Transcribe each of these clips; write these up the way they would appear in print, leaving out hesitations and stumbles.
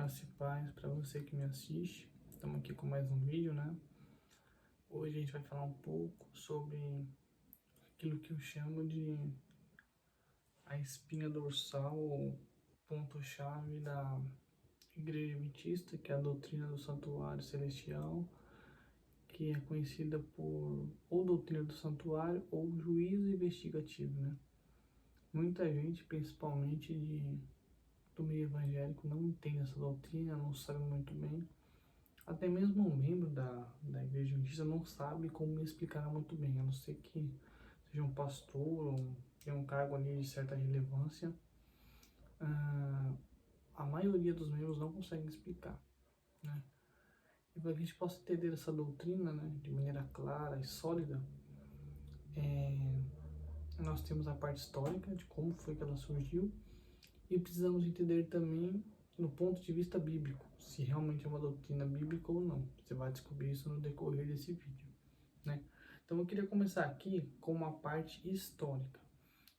Graça e paz para você que me assiste. Estamos aqui com mais um vídeo, né? Hoje a gente vai falar um pouco sobre aquilo que eu chamo de a espinha dorsal, ou ponto-chave da Igreja Adventista, que é a doutrina do Santuário Celestial, que é conhecida por ou doutrina do Santuário ou juízo investigativo, né? Muita gente, principalmente do meio evangélico, não entende essa doutrina, não sabe muito bem. Até mesmo um membro da Igreja Adventista não sabe como me explicar muito bem, a não ser que seja um pastor ou tenha um cargo ali de certa relevância. A maioria dos membros não consegue explicar, né? E para que a gente possa entender essa doutrina, né, de maneira clara e sólida, nós temos a parte histórica de como foi que ela surgiu e precisamos entender também no ponto de vista bíblico, se realmente é uma doutrina bíblica ou não. Você vai descobrir isso no decorrer desse vídeo, né? Então eu queria começar aqui com uma parte histórica,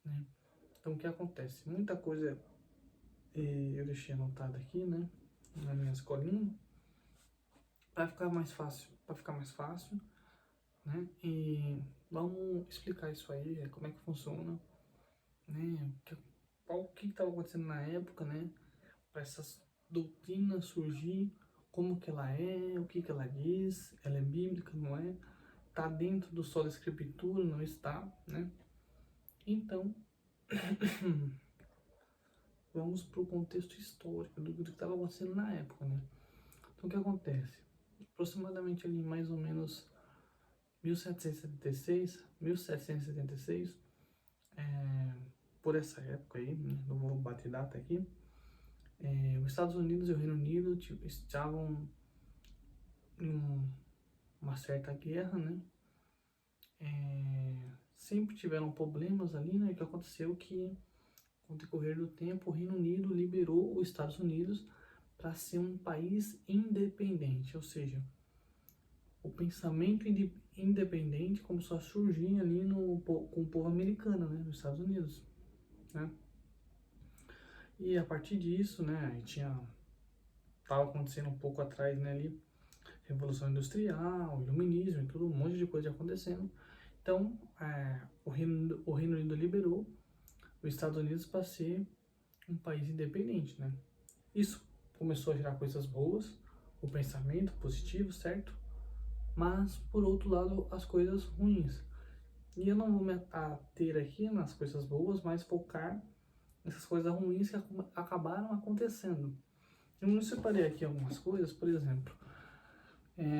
né? Então o que acontece? Muita coisa eu deixei anotada aqui, né, na minha escolinha, para ficar mais fácil, né? E vamos explicar isso aí, como é que funciona, né? O que estava acontecendo na época, né? Para essas doutrinas surgir, como que ela é, o que que ela diz, ela é bíblica, não é? Está dentro do solo da escritura, não está, né? Então, vamos para o contexto histórico do que estava acontecendo na época, né? Então, o que acontece? Aproximadamente ali, mais ou menos 1776, 1776, por essa época aí, né? Não vou bater data aqui, os Estados Unidos e o Reino Unido estavam em uma certa guerra, né? Sempre tiveram problemas ali, né? O que aconteceu que, com o decorrer do tempo, o Reino Unido liberou os Estados Unidos para ser um país independente, ou seja, o pensamento independente começou a surgir ali com o povo americano, né? Nos Estados Unidos, né? E a partir disso, né? Tava acontecendo um pouco atrás, né? Ali, Revolução Industrial, Iluminismo e tudo, um monte de coisa acontecendo. Então, o Reino Unido liberou os Estados Unidos para ser um país independente, né? Isso começou a gerar coisas boas, o pensamento positivo, certo? Mas, por outro lado, as coisas ruins. E eu não vou me ater aqui nas coisas boas, mas focar nessas coisas ruins que acabaram acontecendo. Eu separei aqui algumas coisas, por exemplo,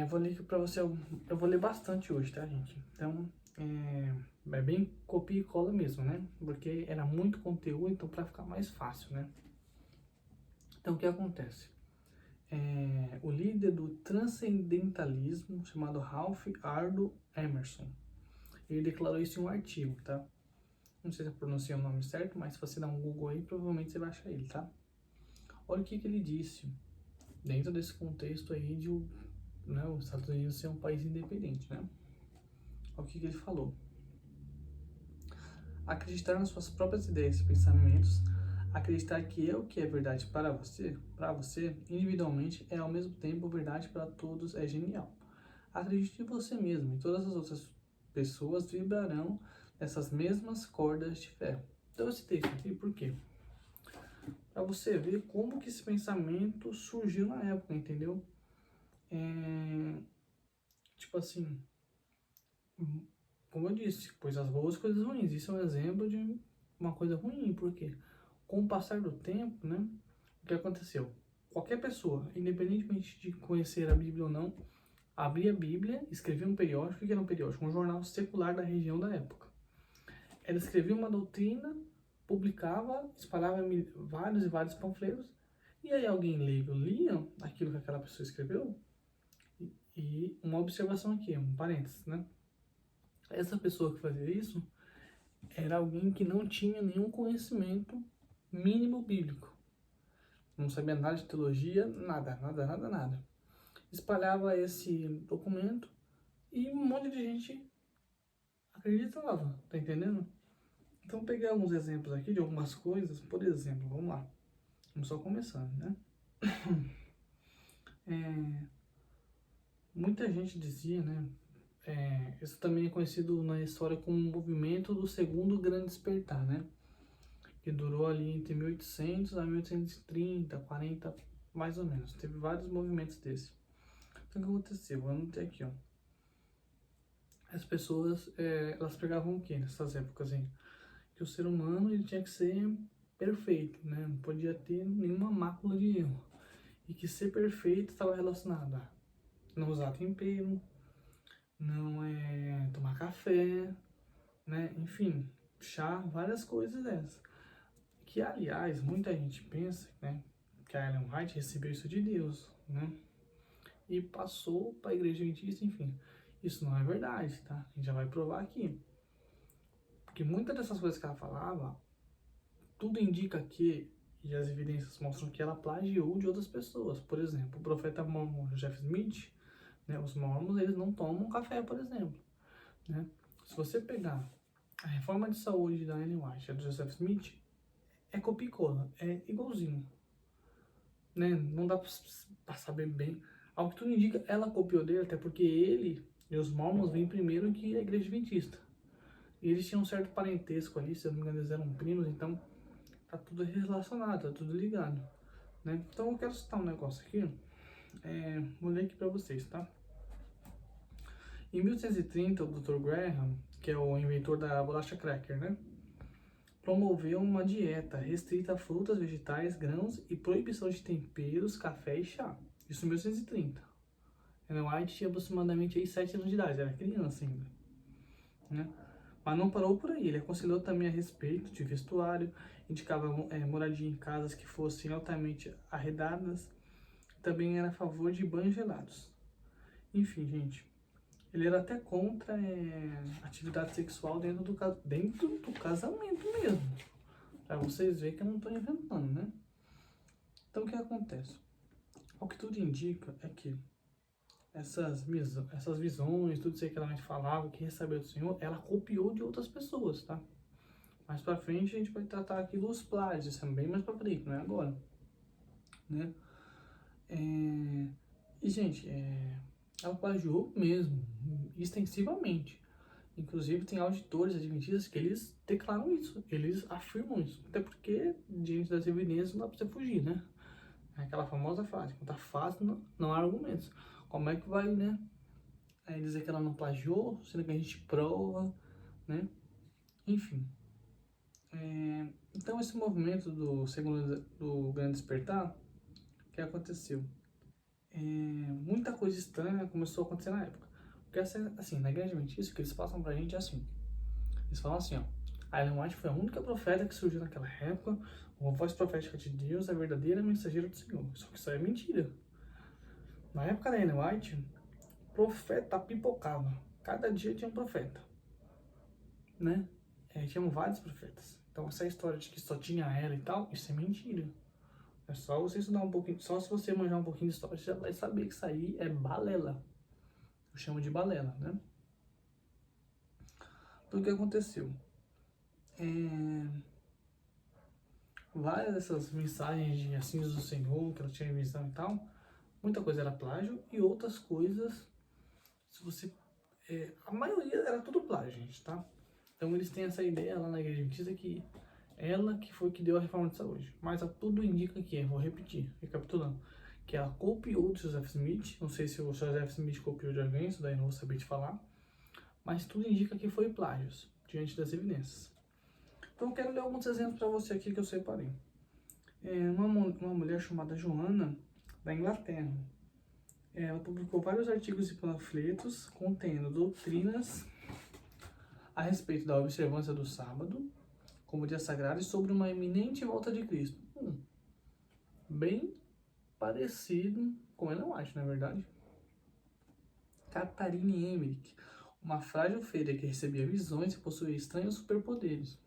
vou ler aqui para você, eu vou ler bastante hoje, tá, gente? Então, é bem copia e cola mesmo, né? Porque era muito conteúdo, então para ficar mais fácil, né? Então, o que acontece? O líder do transcendentalismo, chamado Ralph Waldo Emerson, ele declarou isso em um artigo, tá? Não sei se eu pronunciei o nome certo, mas se você dar um Google aí, provavelmente você vai achar ele, tá? Olha o que ele disse, dentro desse contexto aí de né, os Estados Unidos ser um país independente, né? Olha o que ele falou. Acreditar nas suas próprias ideias e pensamentos, acreditar que é o que é verdade para você, individualmente, é ao mesmo tempo verdade para todos, é genial. Acredite em você mesmo e todas as outras pessoas vibrarão nessas mesmas cordas de ferro. Então eu citei isso aqui por quê? Para você ver como que esse pensamento surgiu na época, entendeu? Tipo assim, como eu disse, coisas boas, coisas ruins. Isso é um exemplo de uma coisa ruim, porque com o passar do tempo, né, o que aconteceu? Qualquer pessoa, independentemente de conhecer a Bíblia ou não, abria a Bíblia, escrevia um periódico. O que era um periódico? Um jornal secular da região da época. Ela escrevia uma doutrina, publicava, espalhava vários e vários panfletos, e aí alguém leigo lia aquilo que aquela pessoa escreveu. E uma observação aqui, um parênteses, né? Essa pessoa que fazia isso era alguém que não tinha nenhum conhecimento mínimo bíblico. Não sabia nada de teologia, nada. Espalhava esse documento e um monte de gente acreditava, tá entendendo? Então eu peguei alguns exemplos aqui de algumas coisas, por exemplo, vamos lá. Vamos só começando, né? É, muita gente dizia, né? Isso também é conhecido na história como o movimento do Segundo Grande Despertar, né? Que durou ali entre 1800 a 1830, 40, mais ou menos. Teve vários movimentos desse. Então, o que aconteceu? Eu anotei aqui, ó. As pessoas, elas pregavam o quê nessas épocas, hein? Que o ser humano ele tinha que ser perfeito, né? Não podia ter nenhuma mácula de erro. E que ser perfeito estava relacionado a não usar tempero, não tomar café, né? Enfim, chá, várias coisas dessas. Que, aliás, muita gente pensa, né? Que a Ellen White recebeu isso de Deus, né? E passou para a igreja adventista, enfim. Isso não é verdade, tá? A gente já vai provar aqui. Porque muitas dessas coisas que ela falava, tudo indica que, e as evidências mostram que ela plagiou de outras pessoas. Por exemplo, o profeta mormon Joseph Smith, né? Os mormons, eles não tomam café, por exemplo, né? Se você pegar a reforma de saúde da Ellen White e a do Joseph Smith, é copia e cola, é igualzinho, né? Não dá pra saber bem. Ao que tudo indica, ela copiou dele, até porque ele e os mormons vêm primeiro que a igreja adventista. E eles tinham um certo parentesco ali, se eu não me engano, eles eram primos, então tá tudo relacionado, tá tudo ligado, né? Então eu quero citar um negócio aqui, vou ler aqui pra vocês, tá? Em 1830, o Dr. Graham, que é o inventor da bolacha cracker, né? Promoveu uma dieta restrita a frutas, vegetais, grãos e proibição de temperos, café e chá. Isso em 1830. Ellen White tinha aproximadamente aí 7 anos de idade, era criança ainda, né? Mas não parou por aí, ele aconselhou também a respeito de vestuário, indicava moradia em casas que fossem altamente arredadas, também era a favor de banhos gelados. Enfim, gente, ele era até contra atividade sexual dentro do casamento mesmo. Pra vocês verem que eu não estou inventando, né? Então o que acontece? O que tudo indica é que essas visões, tudo isso aí que ela falava, que recebeu do Senhor, ela copiou de outras pessoas, tá? Mais pra frente a gente vai tratar aqui dos plágios, isso é bem mais pra frente, não é agora, né? E, gente, ela plagiou mesmo, extensivamente. Inclusive, tem auditores adventistas que eles declaram isso, eles afirmam isso. Até porque, diante das evidências, não dá pra você fugir, né? É aquela famosa frase, quando tá fácil, não há argumentos. Como é que vai, né? Dizer que ela não plagiou, sendo que a gente prova, né? Enfim. Então, esse movimento do Grande Despertar, o que aconteceu? Muita coisa estranha começou a acontecer na época. Porque, assim, na Igreja Adventista, o que eles passam pra gente é assim. Eles falam assim, ó. A Ellen White foi a única profeta que surgiu naquela época, uma voz profética de Deus, a verdadeira mensageira do Senhor. Só que isso aí é mentira. Na época da Ellen White, profeta pipocava. Cada dia tinha um profeta, né? Tinham vários profetas. Então essa história de que só tinha ela e tal, isso é mentira. É só você estudar um pouquinho, só se você manjar um pouquinho de história, você já vai saber que isso aí é balela. Eu chamo de balela, né? Então o que aconteceu? Várias dessas mensagens de assim do Senhor, que ela tinha visão e tal, muita coisa era plágio e outras coisas, se você... a maioria era tudo plágio, gente, tá? Então eles têm essa ideia lá na Igreja Adventista que ela que foi que deu a reforma de saúde. Mas tudo indica que vou repetir, recapitulando, que ela copiou do Joseph Smith. Não sei se o Joseph Smith copiou de alguém, isso daí não vou saber te falar. Mas tudo indica que foi plágios, diante das evidências. Então eu quero ler alguns exemplos para você aqui que eu separei. Uma mulher chamada Joana, da Inglaterra. Ela publicou vários artigos e panfletos contendo doutrinas a respeito da observância do sábado como dia sagrado e sobre uma iminente volta de Cristo. Bem parecido com Ellen White, na verdade. Catharine Emmerich, uma frágil freira que recebia visões e possuía estranhos superpoderes.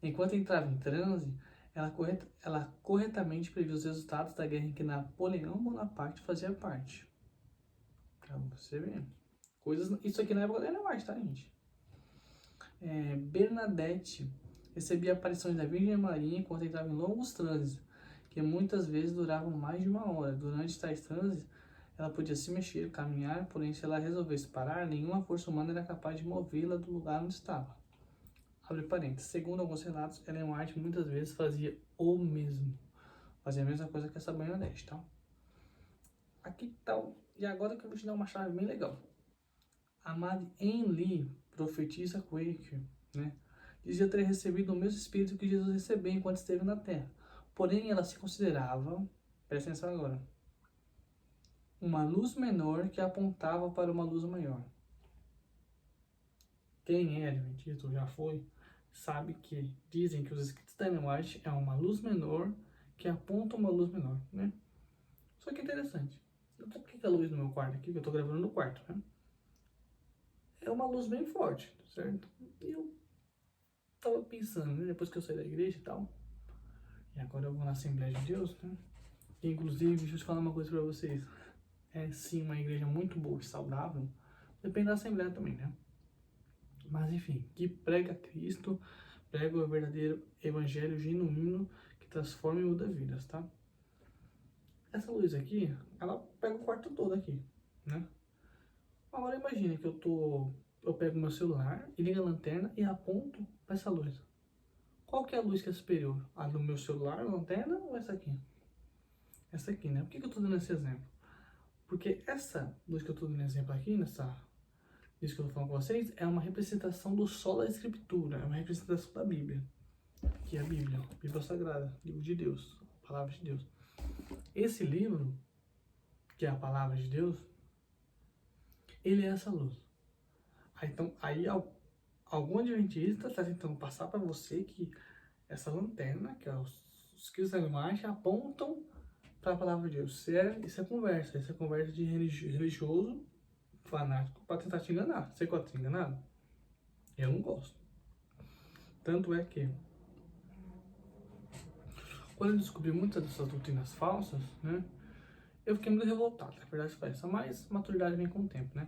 Enquanto entrava em transe, ela corretamente previu os resultados da guerra em que Napoleão Bonaparte fazia parte. Pra você ver. Isso aqui na época da Ellen White, tá, gente? Bernadette recebia aparições da Virgem Maria enquanto entrava em longos transes, que que muitas vezes duravam mais de 1 hora. Durante tais transes, ela podia se mexer, caminhar, porém se ela resolvesse parar, nenhuma força humana era capaz de movê-la do lugar onde estava. Abre parênteses. Segundo alguns relatos, Ellen White muitas vezes fazia o mesmo. Fazia a mesma coisa que essa Bernadette, tá? Aqui tá. E agora que eu vou te dar uma chave bem legal. A Madeleine Ann Lee, profetisa Quaker, né, dizia ter recebido o mesmo espírito que Jesus recebeu enquanto esteve na Terra. Porém, ela se considerava, presta atenção agora, uma luz menor que apontava para uma luz maior. Quem é adventista, já foi, sabe que dizem que os escritos da Ellen White é uma luz menor que aponta uma luz menor, né? Só que é interessante. Por que a luz no meu quarto aqui, que eu tô gravando no quarto, né? É uma luz bem forte, certo? E eu tava pensando, né, depois que eu saí da igreja e tal, e agora eu vou na Assembleia de Deus, né? E, inclusive, deixa eu te falar uma coisa pra vocês. É sim uma igreja muito boa e saudável, depende da Assembleia também, né? Mas enfim, que prega Cristo, prega o verdadeiro evangelho genuíno que transforma e muda vidas, tá? Essa luz aqui, ela pega o quarto todo aqui, né? Agora imagine que eu pego meu celular e ligo a lanterna e aponto para essa luz. Qual que é a luz que é superior? A do meu celular, a lanterna ou essa aqui? Essa aqui, né? Por que eu tô dando esse exemplo? Porque essa luz que eu tô dando exemplo aqui, isso que eu tô falando com vocês, é uma representação do sol da Escritura, é uma representação da Bíblia, que é a Bíblia Sagrada, livro de Deus, palavra de Deus. Esse livro, que é a palavra de Deus, ele é essa luz. Então, algum adventista está tentando passar para você que essa lanterna, que é os escritos da imagem, apontam para a palavra de Deus. Isso é conversa de religioso fanático para tentar te enganar. Você pode ser enganado? Eu não gosto. Tanto é que, quando eu descobri muitas dessas doutrinas falsas, né, eu fiquei muito revoltado, na verdade foi essa, mas maturidade vem com o tempo, né?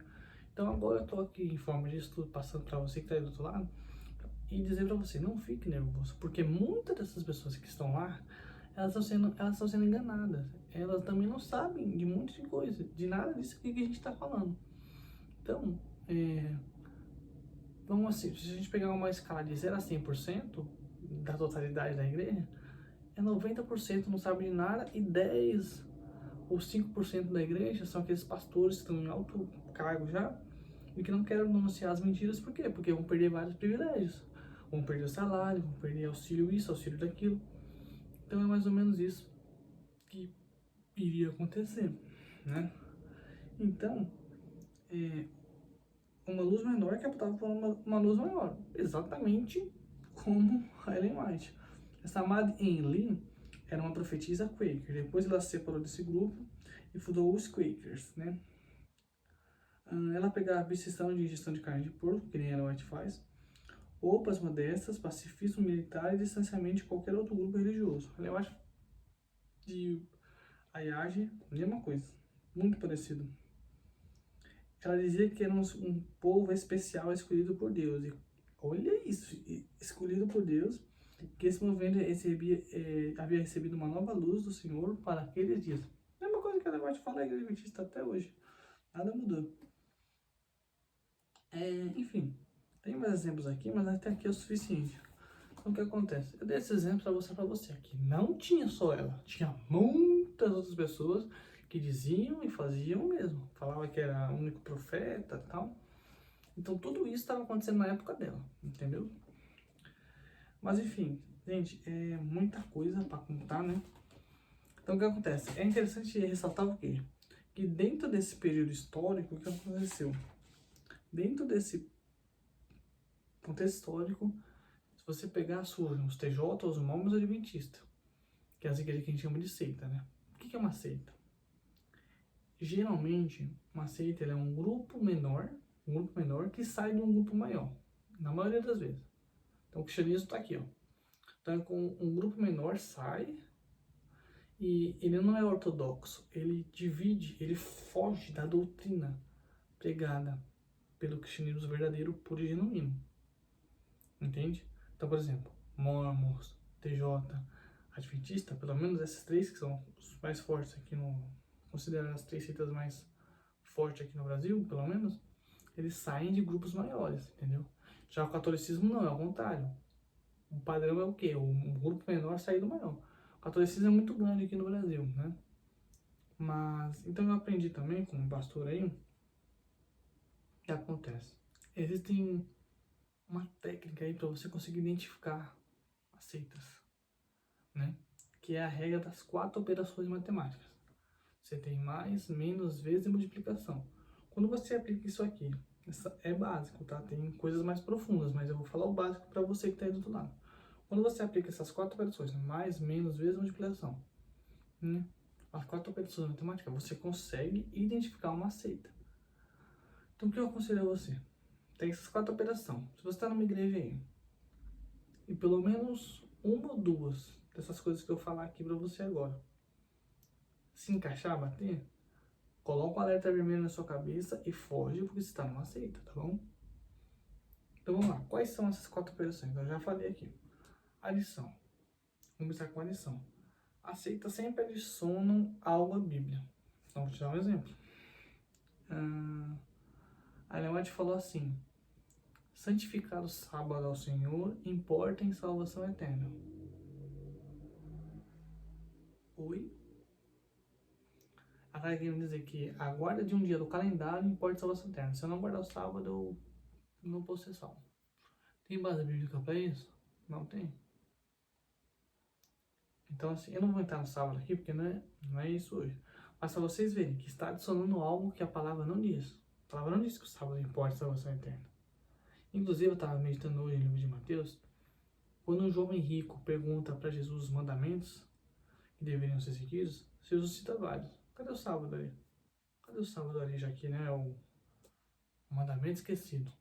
Então agora eu tô aqui em forma de estudo, passando para você que tá aí do outro lado, e dizer para você, não fique nervoso, porque muitas dessas pessoas que estão lá, elas estão sendo enganadas. Elas também não sabem de muitas coisas, de nada disso aqui que a gente está falando. Então, vamos assim, se a gente pegar uma escala de 0 a 100% da totalidade da igreja, é 90% não sabe de nada e 10 ou 5% da igreja são aqueles pastores que estão em alto cargo já e que não querem denunciar as mentiras. Por quê? Porque vão perder vários privilégios. Vão perder o salário, vão perder auxílio isso, auxílio daquilo. Então é mais ou menos isso que iria acontecer, né? Então, uma luz menor que apontava para uma luz maior, exatamente como a Ellen White. Essa Madeleine Ann Lee era uma profetisa Quaker. Depois ela se separou desse grupo e fundou os Quakers, né? Ela pegava a abstenção de ingestão de carne de porco, que nem a Ellen White faz, roupas modestas, pacifismo militar e distanciamento de qualquer outro grupo religioso. Ellen White e Ayage, mesma coisa, muito parecido. Ela dizia que era um povo especial escolhido por Deus. E olha isso, escolhido por Deus, que esse movimento havia recebido uma nova luz do Senhor para aqueles dias. Mesma coisa que ela vai te falar, a igreja adventista até hoje. Nada mudou. Enfim, tem mais exemplos aqui, mas até aqui é o suficiente. Então o que acontece? Eu dei esse exemplo para mostrar para você que não tinha só ela, tinha muitas outras pessoas que diziam e faziam o mesmo. Falava que era o único profeta e tal. Então tudo isso estava acontecendo na época dela, entendeu? Mas enfim, gente, é muita coisa para contar, né? Então o que acontece? É interessante ressaltar o quê? Que dentro desse período histórico, o que aconteceu? Dentro desse contexto histórico, se você pegar os TJ, os Mormons Adventistas, que é as igrejas que a gente chama de seita, né? O que é uma seita? Geralmente, uma seita é um grupo menor que sai de um grupo maior, na maioria das vezes. Então o cristianismo está aqui, ó. Então um grupo menor sai e ele não é ortodoxo, ele divide, ele foge da doutrina pregada pelo cristianismo verdadeiro, puro e genuíno. Entende? Então, por exemplo, Mormons, TJ, adventista, pelo menos esses três que são os mais fortes aqui considerando as 3 seitas mais fortes aqui no Brasil, pelo menos, eles saem de grupos maiores, entendeu? Já o catolicismo não, é ao contrário. O padrão é o quê? Um grupo menor sair do maior. O catolicismo é muito grande aqui no Brasil, né? Mas, então eu aprendi também com um pastor aí, o que acontece? Existem uma técnica aí para você conseguir identificar as seitas, né? Que é a regra das 4 operações matemáticas. Você tem mais, menos, vezes e multiplicação. Quando você aplica isso aqui, isso é básico, tá? Tem coisas mais profundas, mas eu vou falar o básico para você que está aí do outro lado. Quando você aplica essas 4 operações, mais, menos, vezes e multiplicação, né? As 4 operações matemáticas, você consegue identificar uma seita. Então o que eu aconselho a você? Tem essas 4 operações. Se você está numa igreja aí, e pelo menos uma ou duas dessas coisas que eu falar aqui para você agora, se encaixar, bater, coloca um alerta vermelho na sua cabeça e foge porque você está numa seita, tá bom? Então vamos lá, quais são essas 4 operações? Eu já falei aqui. Adição. Vamos começar com adição. As seitas sempre adicionam algo à Bíblia. Então vou te dar um exemplo. A Ellen White falou assim: santificar o sábado ao Senhor importa em salvação eterna. Oi? A cara quer dizer que a guarda de um dia do calendário importa em salvação eterna. Se eu não guardar o sábado, eu não posso ser salvo. Tem base bíblica para isso? Não tem. Então, assim, eu não vou entrar no sábado aqui, porque não é isso hoje. Mas para vocês verem que está adicionando algo que a palavra não diz. A palavra não diz que o sábado importa em salvação eterna. Inclusive, eu estava meditando hoje no livro de Mateus, quando um jovem rico pergunta para Jesus os mandamentos que deveriam ser seguidos, Jesus cita vários. Cadê o sábado ali? Cadê o sábado ali, já que, né, é o mandamento esquecido?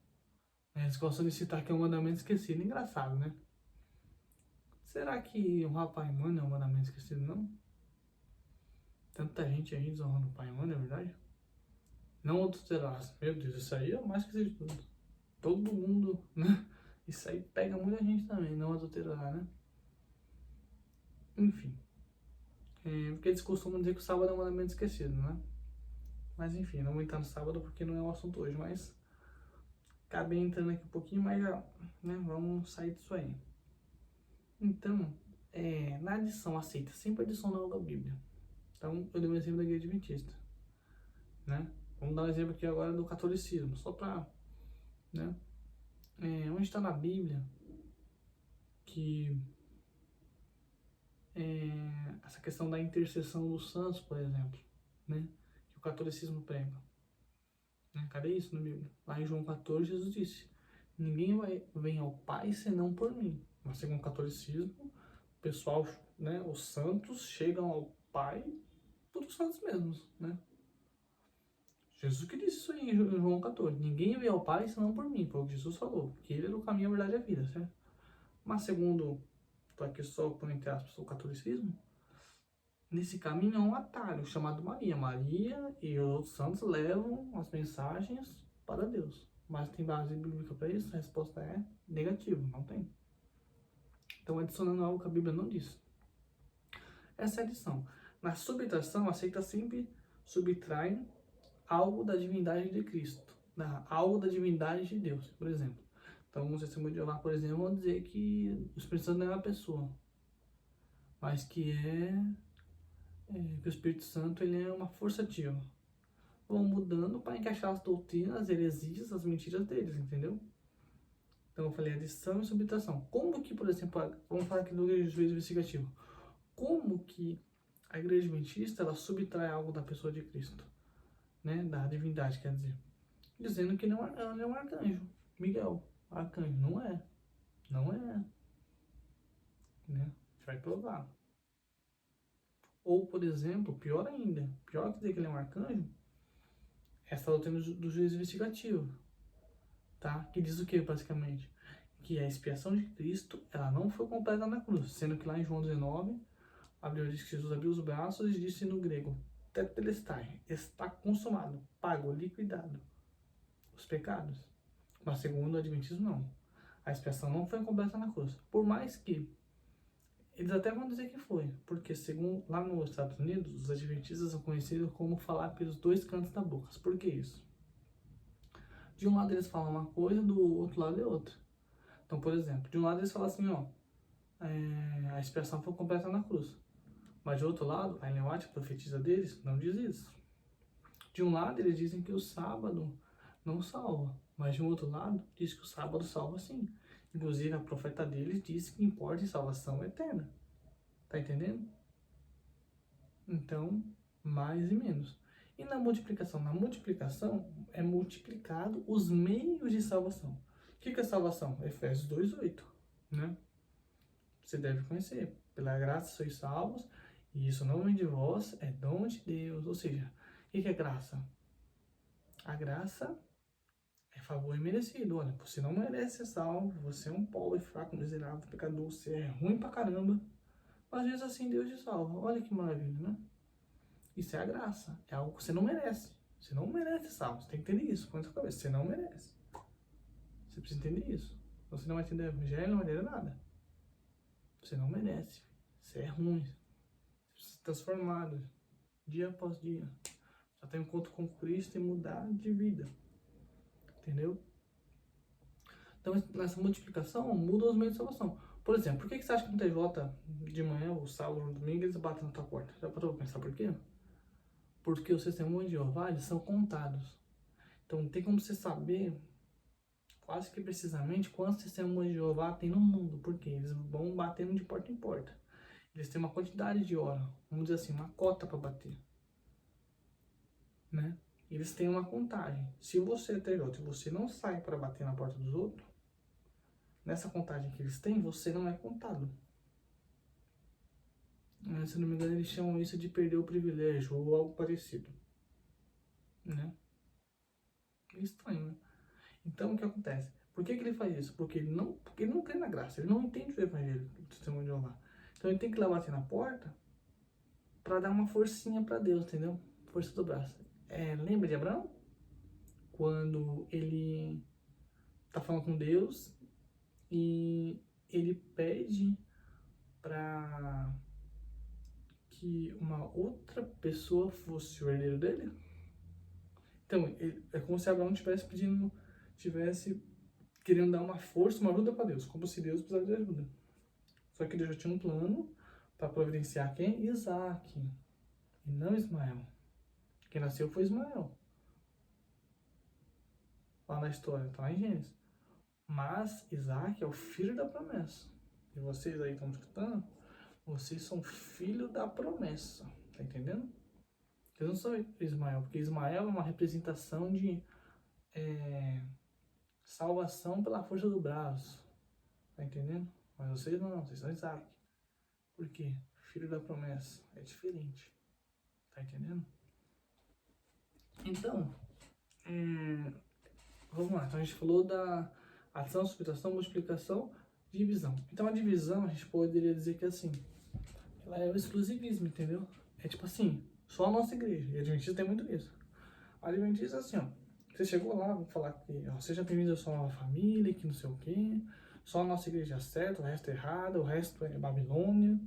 Eles gostam de citar que é um mandamento esquecido. Engraçado, né? Será que honrar pai e mãe não é um mandamento esquecido, não? Tanta gente aí desonrando o pai e mãe, não é verdade? Não adulterarás. Meu Deus, isso aí é o mais esquecido de tudo. Todo mundo, né? Isso aí pega muita gente também, não adulterar, né? Enfim. Porque eles costumam dizer que o sábado é um mandamento esquecido, né? Mas enfim, não vou entrar no sábado porque não é o assunto hoje, mas acabei entrando aqui um pouquinho, mas já, né, vamos sair disso aí. Então, na adição aceita, sempre adiciona algo à Bíblia. Então, eu dei um exemplo da igreja adventista, né? Vamos dar um exemplo aqui agora do catolicismo, só para, né? Onde está na Bíblia que essa questão da intercessão dos santos, por exemplo, né? Que o catolicismo prega. Né? Cadê isso na Bíblia? Lá em João 14, Jesus disse: ninguém vem ao Pai senão por mim. Mas segundo o catolicismo, o pessoal, né, os santos chegam ao Pai por os santos mesmos, né? Jesus que disse isso aí em João 14: ninguém vem ao Pai senão por mim, foi o que Jesus falou, que ele era o caminho, a verdade e a vida, certo? Mas segundo, estou aqui só por entre aspas, o catolicismo, nesse caminho é um atalho chamado Maria. Maria e os outros santos levam as mensagens para Deus. Mas tem base bíblica para isso? A resposta é negativa, não tem. Então, adicionando algo que a Bíblia não diz. Essa é a adição. Na subtração, a seita sempre subtrai algo da divindade de Cristo, algo da divindade de Deus, por exemplo. Então, os testemunhos de Jeová, por exemplo, vão dizer que o Espírito Santo não é uma pessoa, mas que que o Espírito Santo ele é uma força ativa. Vão mudando para encaixar as doutrinas, as heresias, as mentiras deles, entendeu? Então eu falei adição e subtração. Como que, por exemplo, vamos falar aqui do juízo investigativo. Como que a igreja adventista ela subtrai algo da pessoa de Cristo, né? Da divindade, quer dizer. Dizendo que não é um arcanjo. Miguel, arcanjo. Não é. Não é. Né? A gente vai provar. Ou, por exemplo, pior ainda, pior que dizer que ele é um arcanjo, essa doutrina do juízo investigativo, tá? Que diz o que, basicamente? Que a expiação de Cristo, ela não foi completa na cruz, sendo que lá em João 19, a Bíblia diz que Jesus abriu os braços e disse no grego, tetelestai, está consumado, pago, liquidado, os pecados. Mas segundo o Adventismo, não. A expiação não foi completa na cruz. Por mais que Eles até vão dizer que foi, porque segundo lá nos Estados Unidos, os adventistas são conhecidos como falar pelos dois cantos da boca. Por que isso? De um lado eles falam uma coisa, do outro lado é outra. Então, por exemplo, de um lado eles falam assim, ó, a expiação foi completa na cruz. Mas de outro lado, a Ellen White, a profetisa deles, não diz isso. De um lado eles dizem que o sábado não salva, mas de um outro lado diz que o sábado salva sim. Inclusive a profeta deles diz que importa em salvação eterna. Tá entendendo? Então, mais e menos. E na multiplicação? Na multiplicação é multiplicado os meios de salvação. O que é salvação? Efésios 2:8, né? Você deve conhecer. Pela graça sois salvos, e isso não vem de vós, é dom de Deus. Ou seja, o que é graça? A graça é favor imerecido. Olha, você não merece ser salvo, você é um pobre, fraco, miserável, pecador, você é ruim pra caramba. Mas às vezes assim Deus te salva. Olha que maravilha, né? Isso é a graça. É algo que você não merece. Você não merece ser salvo. Você tem que entender isso. Põe na sua cabeça. Você não merece. Você precisa entender isso. Você não vai entender o evangelho, não vai entender nada. Você não merece. Você é ruim. Você precisa ser transformado dia após dia. Só tem um encontro com Cristo e mudar de vida. Entendeu? Então, nessa multiplicação, muda os meios de salvação. Por exemplo, por que você acha que no TJ de manhã, ou sábado, ou domingo, eles batem na tua porta? Já parou pra pensar por quê? Porque os testemunhos de Jeová, eles são contados. Então, tem como você saber, quase que precisamente, quantos testemunhos de Jeová tem no mundo. Porque eles vão batendo de porta em porta. Eles têm uma quantidade de hora, vamos dizer assim, uma cota para bater. Né? Eles têm uma contagem. Se você é TJ e você não sai para bater na porta dos outros, nessa contagem que eles têm, você não é contado. Se não me engano, eles chamam isso de perder o privilégio ou algo parecido. Né? É estranho, né? Então, o que acontece? Por que ele faz isso? Porque ele não crê na graça, ele não entende o evangelho do testemunho de Jeová. Então, ele tem que ir lá bater na porta para dar uma forcinha para Deus, entendeu? Força do braço. Lembra de Abraão? Quando ele tá falando com Deus e ele pede para que uma outra pessoa fosse o herdeiro dele. Então, é como se Abraão tivesse querendo dar uma força, uma ajuda para Deus, como se Deus precisasse de ajuda. Só que Deus já tinha um plano para providenciar quem? Isaac, e não Ismael. Quem nasceu foi Ismael. Lá na história, tá lá em Gênesis. Mas Isaac é o filho da promessa. E vocês aí estão escutando? Vocês são filho da promessa. Tá entendendo? Vocês não são Ismael, porque Ismael é uma representação de salvação pela força do braço. Tá entendendo? Mas vocês não, vocês são Isaac. Por quê? Filho da promessa. É diferente. Tá entendendo? Então, vamos lá. Então a gente falou da ação, subtração, multiplicação, divisão. Então a divisão, a gente poderia dizer que assim, ela é o exclusivismo, entendeu? É tipo assim, só a nossa igreja. E a Adventista tem muito isso. A Adventista é assim, ó. Você chegou lá, vou falar que seja bem-vindo à sua nova família, que não sei o quê. Só a nossa igreja é certa, o resto é errado, o resto é Babilônia.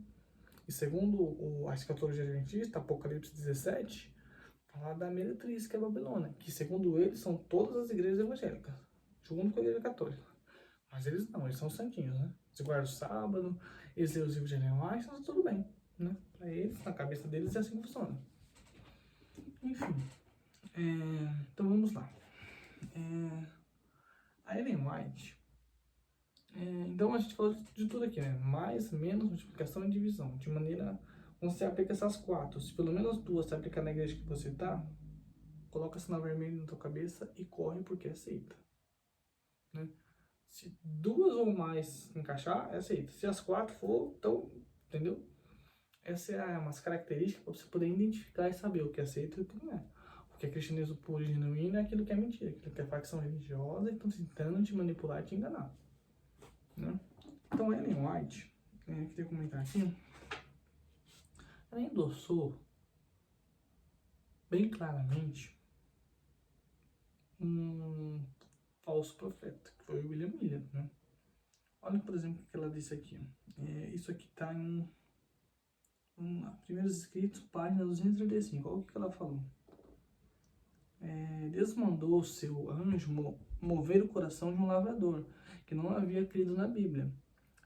E segundo a escatologia adventista, Apocalipse 17, fala da meretriz, que é a Babilônia, que segundo eles são todas as igrejas evangélicas, junto com a igreja católica. Mas eles não, eles são santinhos, né? Eles guardam o sábado, eles lêem os livros de Ellen White, então tá tudo bem, né? Pra eles, na cabeça deles, é assim que funciona. Enfim, então vamos lá. A Ellen White, então a gente falou de tudo aqui, né? Mais, menos, multiplicação e divisão. De maneira, quando você aplica essas quatro, se pelo menos duas você aplicar na igreja que você tá, coloca sinal vermelho na tua cabeça e corre porque aceita. Né? Se duas ou mais encaixar, é aceita. Se as quatro for, então, entendeu? Essa é umas características para você poder identificar e saber o que é aceito e o que não é. O que é cristianismo puro e genuíno é aquilo que é mentira, aquilo que é facção religiosa e estão tentando te manipular e te enganar. Né? Então, Ellen White, queria comentar aqui, ela endossou bem claramente um falso profeta, que foi o William Miller, né? Olha, por exemplo, o que ela disse aqui. Isso aqui está em Primeiros Escritos, página 235. Olha o que ela falou. Deus mandou o seu anjo mover o coração de um lavrador, que não havia crido na Bíblia,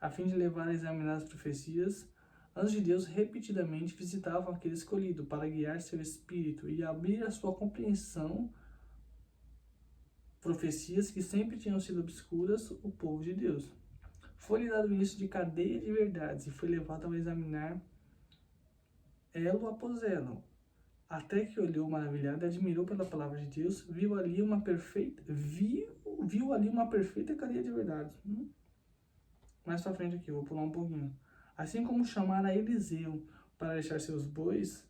a fim de levar a examinar as profecias. Anjos de Deus repetidamente visitavam aquele escolhido para guiar seu espírito e abrir a sua compreensão, profecias que sempre tinham sido obscuras o povo de Deus. Foi-lhe dado início de cadeia de verdades e foi levado a examinar elo após elo, até que olhou maravilhado e admirou pela palavra de Deus, viu ali uma perfeita cadeia de verdades. Mais pra frente aqui, eu vou pular um pouquinho. Assim como chamara Eliseu para deixar seus bois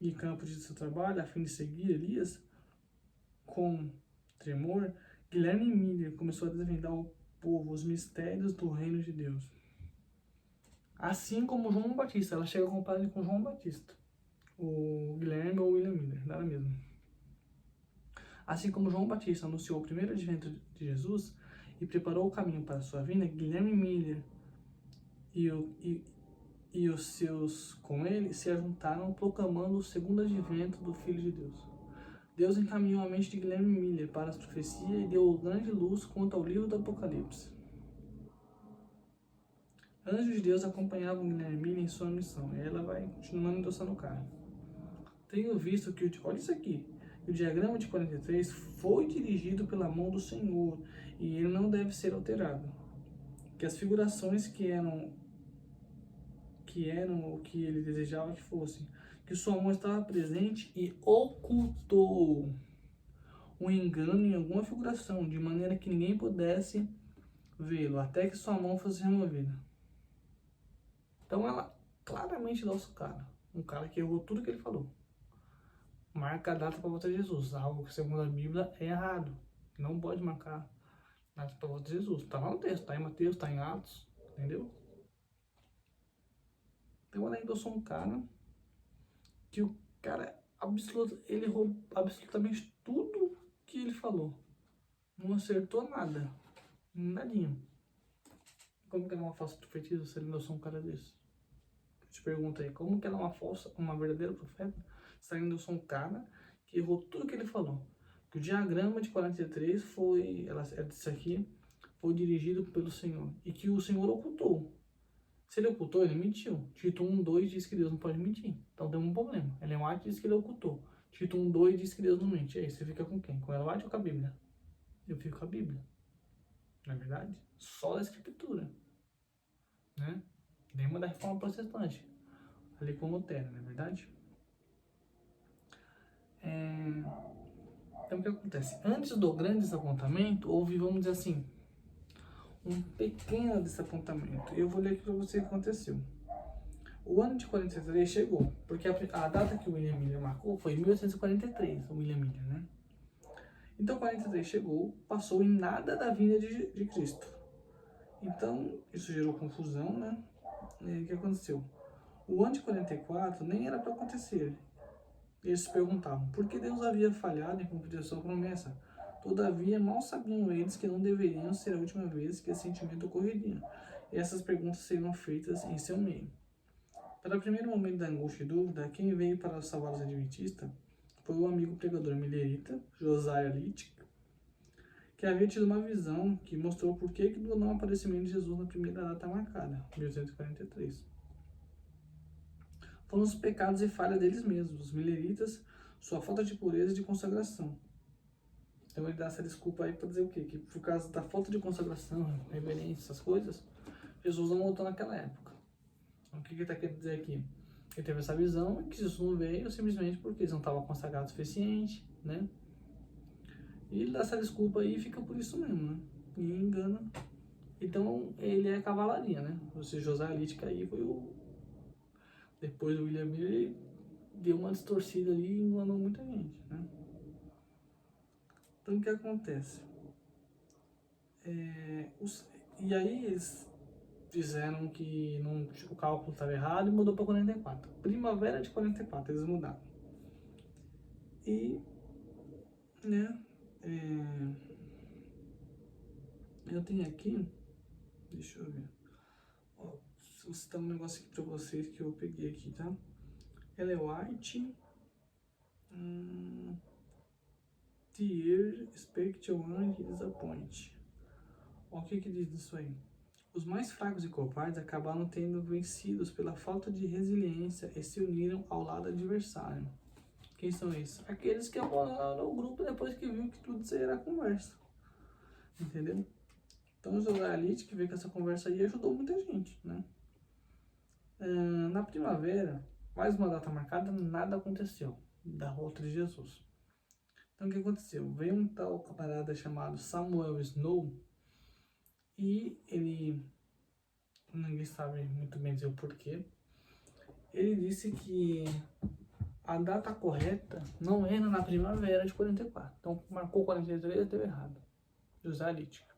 e campos de seu trabalho, a fim de seguir Elias, com tremor, Guilherme Miller começou a desvendar ao povo os mistérios do reino de Deus. Assim como João Batista, ela chega a comparar ele com João Batista. O Guilherme ou o William Miller, nada mesmo. Assim como João Batista anunciou o primeiro advento de Jesus e preparou o caminho para a sua vinda, Guilherme Miller e os seus com ele se ajuntaram proclamando o segundo advento do Filho de Deus. Deus encaminhou a mente de Guilherme Miller para as profecias e deu grande luz quanto ao livro do Apocalipse. Anjos de Deus acompanhavam Guilherme Miller em sua missão, e ela vai continuando endossando o cara. Tenho visto que, olha isso aqui, o diagrama de 43 foi dirigido pela mão do Senhor e ele não deve ser alterado. Que as figurações que eram o que ele desejava que fossem, que sua mão estava presente e ocultou um engano em alguma figuração, de maneira que ninguém pudesse vê-lo, até que sua mão fosse removida. Então ela claramente dá o cara, um cara que errou tudo que ele falou. Marca a data para volta de Jesus, algo que segundo a Bíblia é errado. Não pode marcar a data para volta de Jesus. Está lá no texto, está em Mateus, está em Atos, entendeu? Então ela endossou um cara que o cara ele errou absolutamente tudo que ele falou. Não acertou nada. Nadinha. Como que ela é uma falsa profetisa se ele endossou um cara desse? Eu te pergunto aí, como que ela é uma verdadeira profeta se ela endossou um cara que errou tudo que ele falou? Que o diagrama de 43 ela disse aqui, foi dirigido pelo Senhor. E que o Senhor ocultou. Se ele ocultou, ele mentiu. Tito 1:2 diz que Deus não pode mentir. Então tem um problema. Ellen White diz que ele ocultou. Tito 1:2 diz que Deus não mente. E aí, você fica com quem? Com Ellen White ou com a Bíblia? Eu fico com a Bíblia. Não é verdade? Só a Escritura. Né? Lembra da Reforma Protestante. Ali com Lutero, não é verdade? Então o que acontece? Antes do grande desapontamento, houve, vamos dizer assim, um pequeno desapontamento. Eu vou ler aqui para você o que aconteceu. O ano de 43 chegou, porque a data que o William Miller marcou foi 1843, o William Miller, né? Então 43 chegou, passou em nada da vinda de Cristo. Então isso gerou confusão, né? E o que aconteceu? O ano de 44 nem era para acontecer. Eles se perguntavam por que Deus havia falhado em cumprir a sua promessa. Todavia, mal sabiam eles que não deveriam ser a última vez que esse sentimento ocorreria. E essas perguntas seriam feitas em seu meio. Para o primeiro momento da angústia e dúvida, quem veio para salvar os adventistas foi o amigo pregador millerita, Josiah Litch, que havia tido uma visão que mostrou por que do não aparecimento de Jesus na primeira data marcada, 1843. Foram os pecados e falhas deles mesmos, os milleritas, sua falta de pureza e de consagração. Então ele dá essa desculpa aí para dizer o quê? Que por causa da falta de consagração, reverência, essas coisas, Jesus não voltou naquela época. Então o que ele está querendo dizer aqui? Ele teve essa visão e que Jesus não veio simplesmente porque eles não estavam consagrados o suficiente, né? E ele dá essa desculpa aí e fica por isso mesmo, né? E engana. Então ele é cavalaria, né? Ou seja, Josiah Litch aí foi depois o William Miller deu uma distorcida ali e enganou muita gente, né? Então o que acontece? E aí eles fizeram que o cálculo estava errado e mudou para 44. Primavera de 44 eles mudaram. E, né, Eu tenho aqui, deixa eu ver. Ó, vou citar um negócio aqui pra vocês que eu peguei aqui, tá? Ellen White, The Year, Expect One e Disappoint. Ó, o que diz isso aí? Os mais fracos e covardes acabaram tendo vencidos pela falta de resiliência e se uniram ao lado adversário. Quem são esses? Aqueles que abandonaram o grupo depois que viu que tudo isso era conversa. Entendeu? Então os israelitas que veio com essa conversa aí ajudou muita gente, né? Na primavera, mais uma data marcada, nada aconteceu da volta de Jesus. Então o que aconteceu? Veio um tal camarada chamado Samuel Snow e ele, ninguém sabe muito bem dizer o porquê, ele disse que a data correta não era na primavera de 44. Então marcou 43 e deu errado. Israelítica.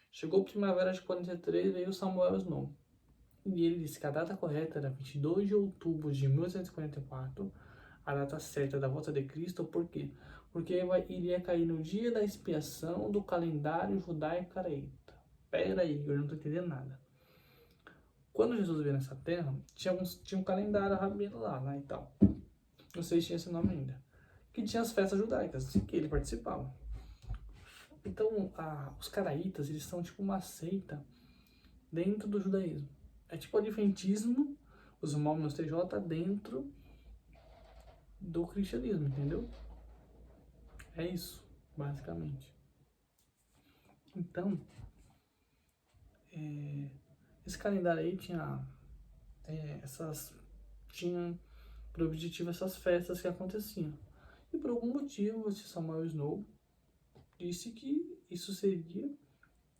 Chegou a primavera de 43, veio Samuel Snow. E ele disse que a data correta era 22 de outubro de 1844, a data certa da volta de Cristo. Por quê? Porque iria cair no dia da expiação do calendário judaico caraíta. Pera aí, eu não estou entendendo nada. Quando Jesus veio nessa terra, tinha um calendário rabino lá, né, e tal. Não sei se tinha esse nome ainda. Que tinha as festas judaicas, que ele participava. Então, os caraítas, eles são tipo uma seita dentro do judaísmo. É tipo o adventismo, os mormons TJ dentro do cristianismo, entendeu? É isso, basicamente. Então, esse calendário aí tinha tinha por objetivo essas festas que aconteciam. E por algum motivo, esse Samuel Snow disse que isso seria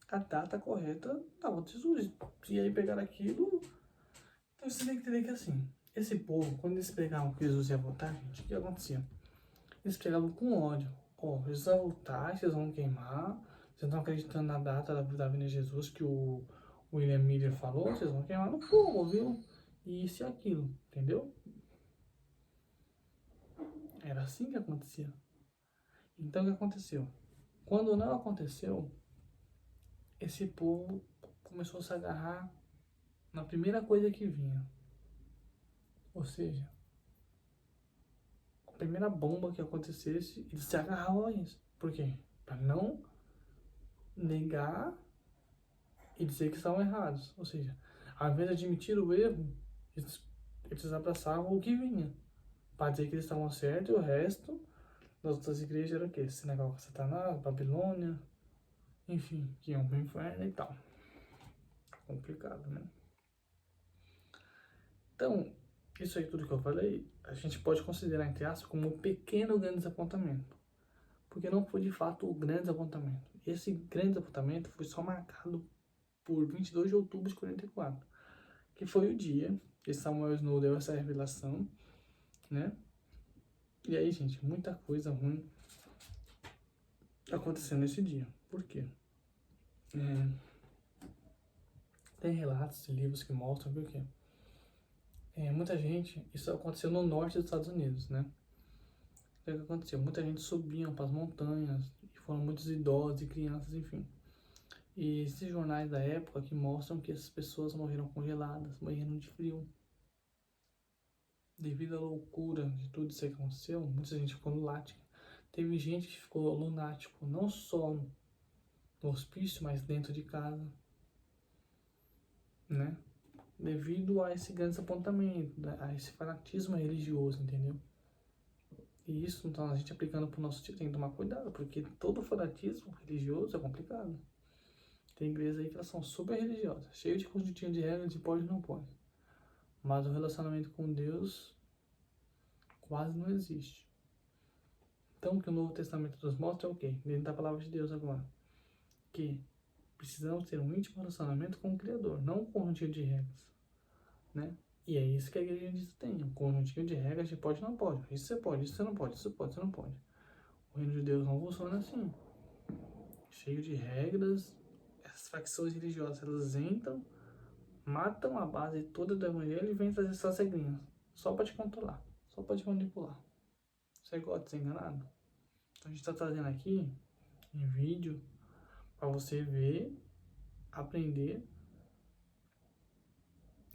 a data correta da volta de Jesus. E aí pegaram aquilo. Então você tem que entender que assim, esse povo, quando eles pregavam que Jesus ia voltar, gente, o que acontecia? Eles pregavam com ódio. Ó, Jesus vai voltar, vocês vão queimar, vocês não estão acreditando na data da vinda de Jesus que o William Miller falou, vocês vão queimar no fogo, viu? E isso e aquilo, entendeu? Era assim que acontecia. Então o que aconteceu? Quando não aconteceu, esse povo começou a se agarrar na primeira coisa que vinha. Ou seja, a primeira bomba que acontecesse, eles se agarravam a isso. Por quê? Para não negar e dizer que estavam errados. Ou seja, ao invés de admitir o erro, eles abraçavam o que vinha. Para dizer que eles estavam certos e o resto das outras igrejas era o quê? Sinagoga de Satanás, Babilônia, enfim, que iam para o inferno e tal. Complicado, né? Então, isso aí tudo que eu falei, a gente pode considerar, entre aspas, como um pequeno grande desapontamento. Porque não foi de fato o grande desapontamento. Esse grande desapontamento foi só marcado por 22 de outubro de 44, que foi o dia que Samuel Snow deu essa revelação, né? E aí, gente, muita coisa ruim acontecendo nesse dia. Por quê? Tem relatos de livros que mostram o quê? Muita gente, isso aconteceu no norte dos Estados Unidos, né? O que aconteceu? Muita gente subia para as montanhas, e foram muitos idosos e crianças, enfim. E esses jornais da época que mostram que essas pessoas morreram congeladas, morreram de frio. Devido à loucura de tudo isso que aconteceu, muita gente ficou lunática. Teve gente que ficou lunático, não só no hospício, mas dentro de casa, né? Devido a esse grande desapontamento, a esse fanatismo religioso, entendeu? E isso, então, a gente aplicando para o nosso tipo, tem que tomar cuidado, porque todo fanatismo religioso é complicado. Tem igrejas aí que elas são super religiosas, cheio de conjuntinho de regras de pode e não pode. Mas o relacionamento com Deus quase não existe. Então, o que o Novo Testamento nos mostra é o quê? Dentro da palavra de Deus agora. Que precisamos ter um íntimo relacionamento com o Criador, não um conjuntinho de regras, né? E é isso que a igreja diz tem, um conjuntinho de regras de pode e não pode. Isso você pode, isso você não pode, isso você pode, você não pode. O reino de Deus não funciona assim. Cheio de regras, essas facções religiosas, elas entram, matam a base toda do evangelho e vêm trazer essas regrinhas. Só para te controlar, só para te manipular. Você gosta de ser enganado? Então a gente está trazendo aqui em vídeo para você ver aprender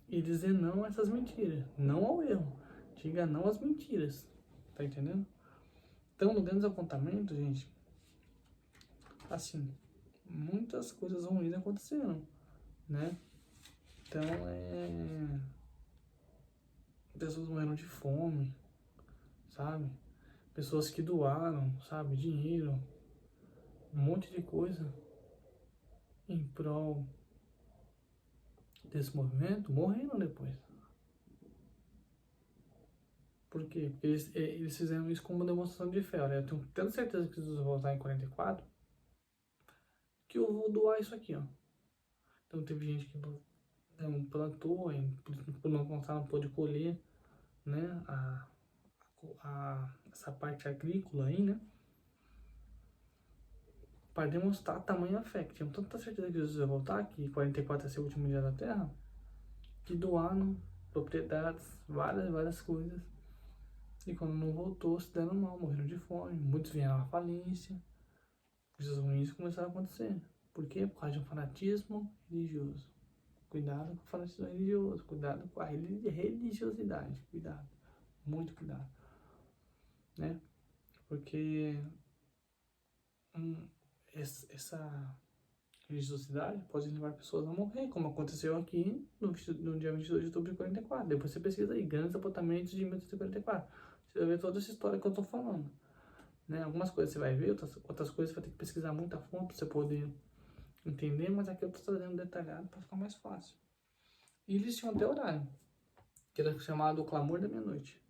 e dizer não a essas mentiras. Não ao erro. Diga não às mentiras. Tá entendendo? Então, no grande apontamento, gente, assim, muitas coisas ruins aconteceram, né? Então, pessoas morreram de fome, sabe? Pessoas que doaram, sabe? Dinheiro, um monte de coisa em prol desse movimento, morreram depois. Por quê? Porque eles fizeram isso como uma demonstração de fé. Olha, eu tenho tanta certeza que Jesus vai voltar em 44, que eu vou doar isso aqui, ó. Então teve gente que não plantou, por não contar, não pôde colher, né, essa parte agrícola aí, né, para demonstrar tamanha fé, que tinham tanta certeza que Jesus ia voltar, que 44 ia ser o último dia da Terra, que doaram propriedades, várias coisas, e quando não voltou, se deram mal, morreram de fome, muitos vieram à falência, coisas ruins começaram a acontecer. Por quê? Por causa de um fanatismo religioso. Cuidado com o fanatismo religioso, cuidado com a religiosidade, cuidado, muito cuidado, né? Porque essa religiosidade pode levar pessoas a morrer, como aconteceu aqui no dia 22 de outubro de 44. Depois você pesquisa aí, grandes apontamentos de 1844. Você vai ver toda essa história que eu tô falando, né? Algumas coisas você vai ver, outras coisas você vai ter que pesquisar muito a fundo para você poder entender, mas aqui eu tô trazendo detalhado para ficar mais fácil. E eles tinham até horário, que era chamado o clamor da meia-noite.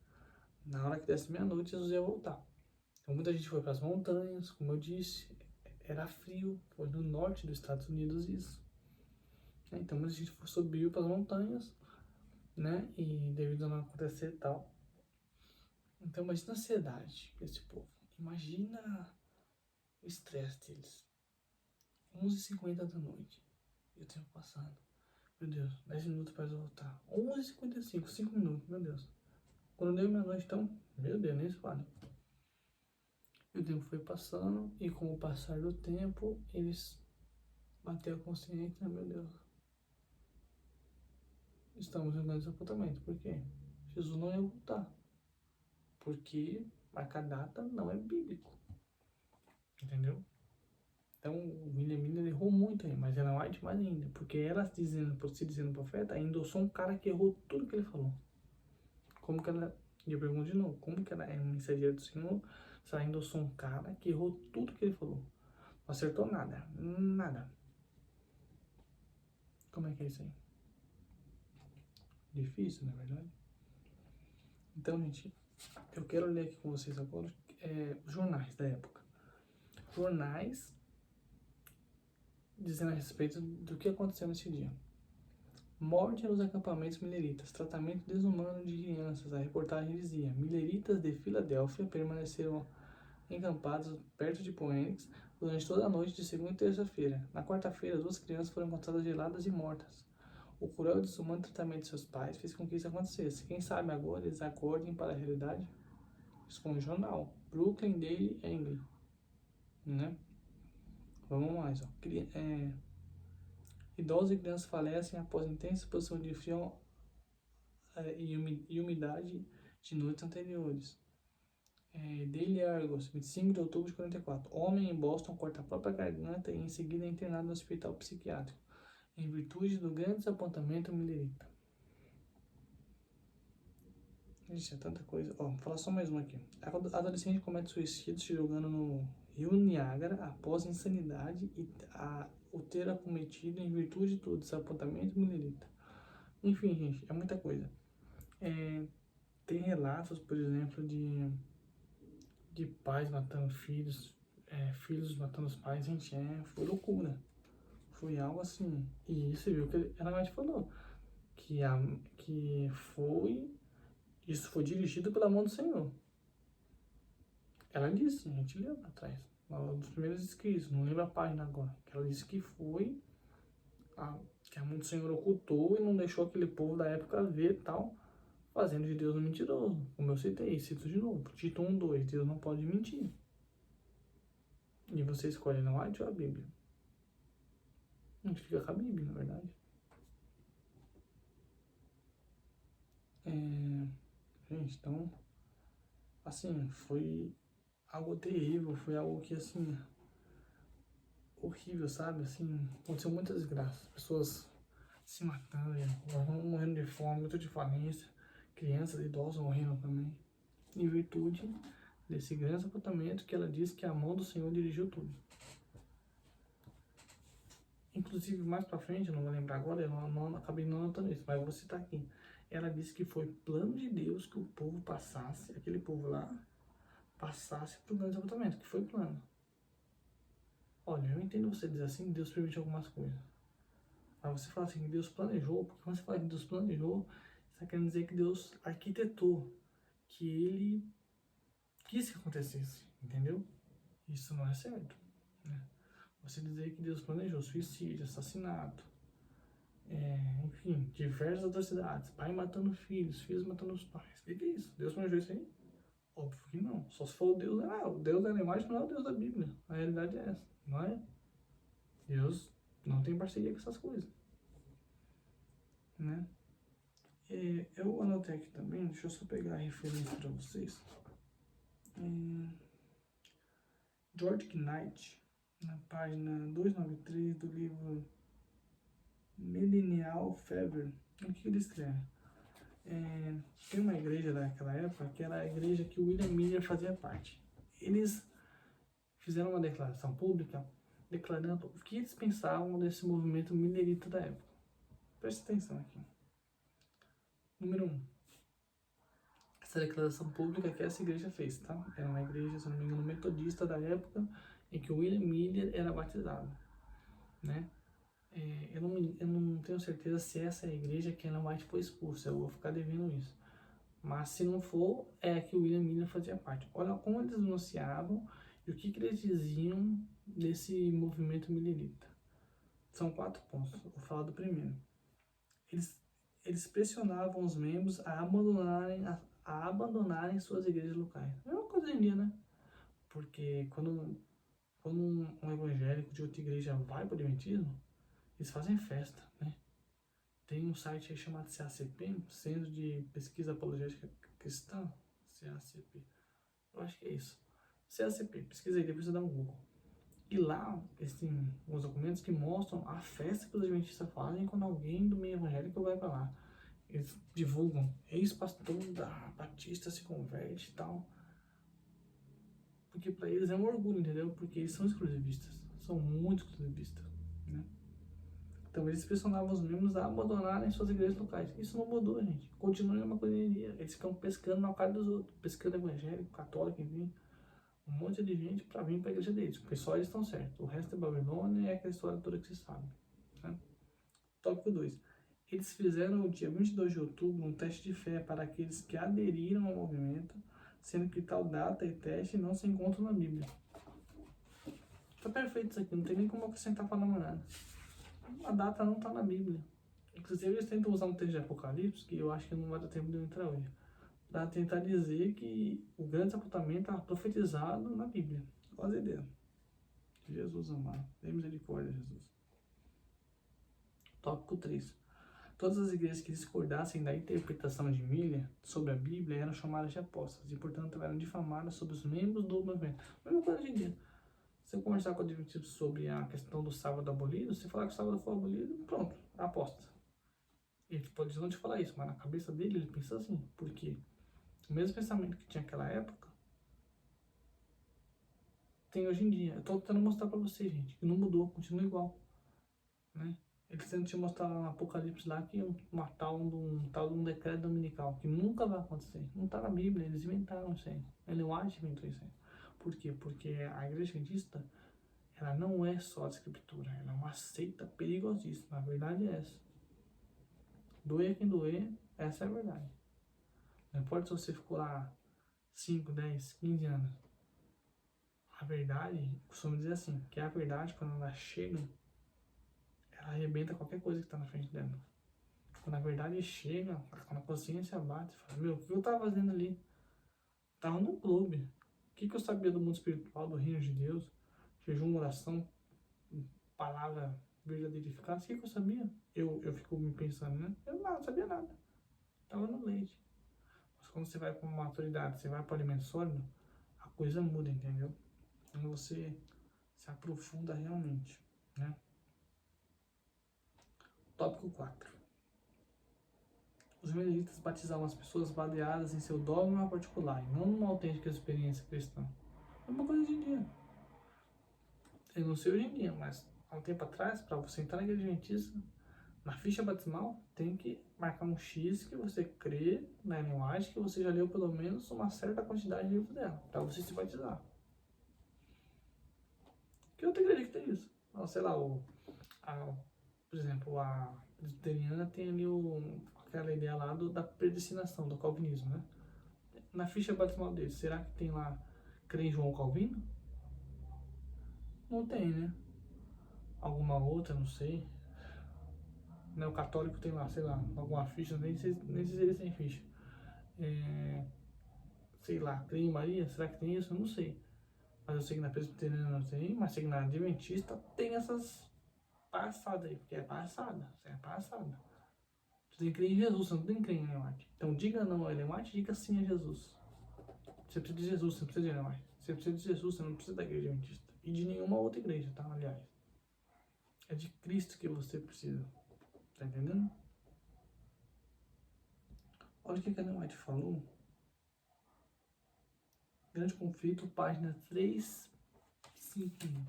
Na hora que desse meia-noite, Jesus ia voltar. Então muita gente foi para as montanhas, como eu disse, era frio, foi no norte dos Estados Unidos isso. Então muita gente subiu para as montanhas, né? E devido a não acontecer e tal. Então imagina a ansiedade desse povo. Imagina o estresse deles. 11h50 da noite. E o tempo passando. Meu Deus, 10 minutos para voltar. 11h55, 5 minutos, meu Deus. Quando deu meia-noite, então, meu Deus, nem se fala. E o tempo foi passando, e com o passar do tempo, eles bateram a consciência, meu Deus. Estamos em um grande desapontamento. Por quê? Jesus não ia voltar. Porque marcar data não é bíblico. Entendeu? Então, o William Miller errou muito aí, mas Ellen White mais ainda. Porque ela, se dizendo profeta, endossou um cara que errou tudo que ele falou. Como que ela... E eu pergunto de novo, como que ela é mensageira do Senhor se ela endossou um cara que errou tudo que ele falou? Não acertou nada. Nada. Como é que é isso aí? Difícil, na verdade. Então, gente, eu quero ler aqui com vocês agora jornais da época. Jornais dizendo a respeito do que aconteceu nesse dia. Morte nos acampamentos mileritas, tratamento desumano de crianças. A reportagem dizia: mileritas de Filadélfia permaneceram encampados perto de Phoenix durante toda a noite de segunda e terça-feira. Na quarta-feira, 2 crianças foram encontradas geladas e mortas. O cruel e desumano tratamento de seus pais fez com que isso acontecesse. Quem sabe agora eles acordem para a realidade? Isso com o jornal Brooklyn Daily Angry, né? Vamos mais, ó. Idosos e crianças falecem após intensa exposição de frio e umidade de noites anteriores. Daily Argos, 25 de outubro de 44. Homem em Boston corta a própria garganta e em seguida é internado no hospital psiquiátrico, em virtude do grande desapontamento millerita. Gente, é tanta coisa. Ó, vou falar só mais uma aqui. A adolescente comete suicídio se jogando no Rio Niágara após insanidade e o ter acometido em virtude do desapontamento millerita. Enfim, gente, é muita coisa. Tem relatos, por exemplo, de pais matando filhos, filhos matando os pais. Gente, foi loucura. Foi algo assim. E você viu que ela falou que isso foi dirigido pela mão do Senhor. Ela disse, a gente leu lá atrás, um dos primeiros escritos, não lembro a página agora, que ela disse que foi que a mão do Senhor ocultou e não deixou aquele povo da época ver tal, fazendo de Deus um mentiroso. Como eu cito de novo, Tito 1:2, Deus não pode mentir. E você escolhe não a ou a Bíblia. A gente fica com a Bíblia, na verdade. Gente, então, assim, foi algo terrível, foi algo que, assim, horrível, sabe? Assim, aconteceu muitas desgraças, pessoas se matando, morrendo de fome, luta de falência, crianças, idosos morrendo também, em virtude desse grande apontamento que ela diz que a mão do Senhor dirigiu tudo. Inclusive, mais pra frente, eu não vou lembrar agora, eu acabei não anotando isso, mas eu vou citar aqui. Ela disse que foi plano de Deus que o povo passasse, aquele povo lá, passasse pro grande apontamento, que foi plano. Olha, eu entendo você dizer assim, Deus permite algumas coisas. Mas você fala assim, que Deus planejou, porque quando você fala que Deus planejou, você está querendo dizer que Deus arquitetou, que Ele quis que acontecesse, entendeu? Isso não é certo, né? Você dizer que Deus planejou suicídio, assassinato, enfim, diversas atrocidades, pai matando filhos, filhos matando os pais. O que é isso? Deus planejou isso aí? Óbvio que não. Só se for o Deus, o Deus da imagem não é o Deus da Bíblia. A realidade é essa, não é? Deus não tem parceria com essas coisas, né? Eu anotei aqui também, deixa eu só pegar a referência para vocês. George Knight, na página 293 do livro Millennial Fever, o que ele escreve? Tem uma igreja daquela época que era a igreja que o William Miller fazia parte. Eles fizeram uma declaração pública declarando o que eles pensavam desse movimento millerita da época. Preste atenção aqui. Número 1. Essa declaração pública que essa igreja fez, tá? Era uma igreja, se não me engano, metodista da época em que o William Miller era batizado, né? Eu não tenho certeza se essa é a igreja que Ellen White foi expulsa, eu vou ficar devendo isso. Mas se não for, é a que o William Miller fazia parte. Olha como eles denunciavam e o que eles diziam desse movimento millerita. São 4 pontos, vou falar do primeiro. Eles pressionavam os membros a abandonarem suas igrejas locais. É uma coisa hoje em dia, né? Porque quando um evangélico de outra igreja vai para o adventismo, eles fazem festa, né? Tem um site aí chamado CACP, Centro de Pesquisa Apologética Cristã, CACP, eu acho que é isso. CACP, pesquisa aí, depois você dá um Google. E lá, tem uns documentos que mostram a festa que os adventistas fazem quando alguém do meio evangélico vai para lá. Eles divulgam, ex-pastor da Batista se converte e tal. Porque para eles é um orgulho, entendeu? Porque eles são exclusivistas, são muito exclusivistas, né? Então eles pressionavam os membros a abandonarem suas igrejas locais. Isso não mudou, gente. Continua a mesma coisa hoje em dia. Eles ficam pescando na cara dos outros, pescando evangélico, católico, enfim. Um monte de gente para vir para a igreja deles, porque só eles estão certos. O resto é Babilônia e é aquela história toda que vocês sabem, né? Tópico 2. Eles fizeram no dia 22 de outubro um teste de fé para aqueles que aderiram ao movimento, sendo que tal data e teste não se encontram na Bíblia. Tá perfeito isso aqui, não tem nem como acrescentar para nada. A data não está na Bíblia. Inclusive eles tentam usar um texto de Apocalipse, que eu acho que não vai dar tempo de eu entrar hoje, para tentar dizer que o grande sepultamento está profetizado na Bíblia. Olha a ideia. Jesus amado, tem misericórdia, Jesus. Tópico 3. Todas as igrejas que discordassem da interpretação de Miller sobre a Bíblia eram chamadas de apóstatas e, portanto, eram difamadas sobre os membros do movimento. Mesma coisa hoje em dia. Se eu conversar com o adventista sobre a questão do sábado abolido, se falar que o sábado foi abolido, pronto, apóstata. Ele pode não te falar isso, mas na cabeça dele ele pensa assim. Por quê? O mesmo pensamento que tinha naquela época tem hoje em dia. Eu tô tentando mostrar pra vocês, gente, que não mudou, continua igual, né? Eles tentam te mostrar lá no Apocalipse lá que iam matar um tal de um decreto dominical, que nunca vai acontecer. Não tá na Bíblia, eles inventaram isso aí. Ellen White inventou isso aí. Por quê? Porque a igreja adventista, ela não é só a escritura, ela é uma seita perigosíssima. A verdade é essa. Doer quem doer, essa é a verdade. Não importa se você ficou lá 5, 10, 15 anos. A verdade, costumo dizer assim, que a verdade, quando ela chega, ela arrebenta qualquer coisa que está na frente dela. Quando a verdade chega, quando a consciência bate, fala, meu, o que eu estava fazendo ali? Estava num clube. O que eu sabia do mundo espiritual, do reino de Deus? Jejum, oração, palavra verdadeira eficácia. O que eu sabia? Eu fico me pensando, né? Eu não sabia nada. Tava no leite. Mas quando você vai com maturidade, você vai para o alimento sólido, a coisa muda, entendeu? Então você se aprofunda realmente, né? Tópico 4. Os menonitas batizavam as pessoas baseadas em seu dogma particular, e não numa autêntica experiência cristã. É uma coisa hoje em dia. Eu não sei hoje em dia, mas há um tempo atrás, para você entrar na igreja adventista, na ficha batismal, tem que marcar um X que você crê na Ellen White, que você já leu pelo menos uma certa quantidade de livros dela, para você se batizar. Que outra igreja que tem isso? Não, sei lá, por exemplo, a presbiteriana tem ali aquela ideia lá da predestinação, do calvinismo, né? Na ficha batismal deles, será que tem lá crê em João Calvino? Não tem, né? Alguma outra, não sei. Né, o católico tem lá, sei lá, alguma ficha, nem sei se eles têm ficha. Sei lá, crê em Maria? Será que tem isso? Eu não sei. Mas eu sei que na presbiteriana não tem, mas sei que na adventista tem essas palhaçadas aí, porque é palhaçada, é palhaçada. Você tem que crer em Jesus, você não tem que crer em Ellen White. Então diga não a Ellen White, diga sim a Jesus. Você precisa de Jesus, você não precisa de Ellen White. Você precisa de Jesus, você não precisa da igreja adventista. E de nenhuma outra igreja, tá? Aliás. É de Cristo que você precisa. Tá entendendo? Olha o que a Ellen White falou. Grande Conflito, página 351.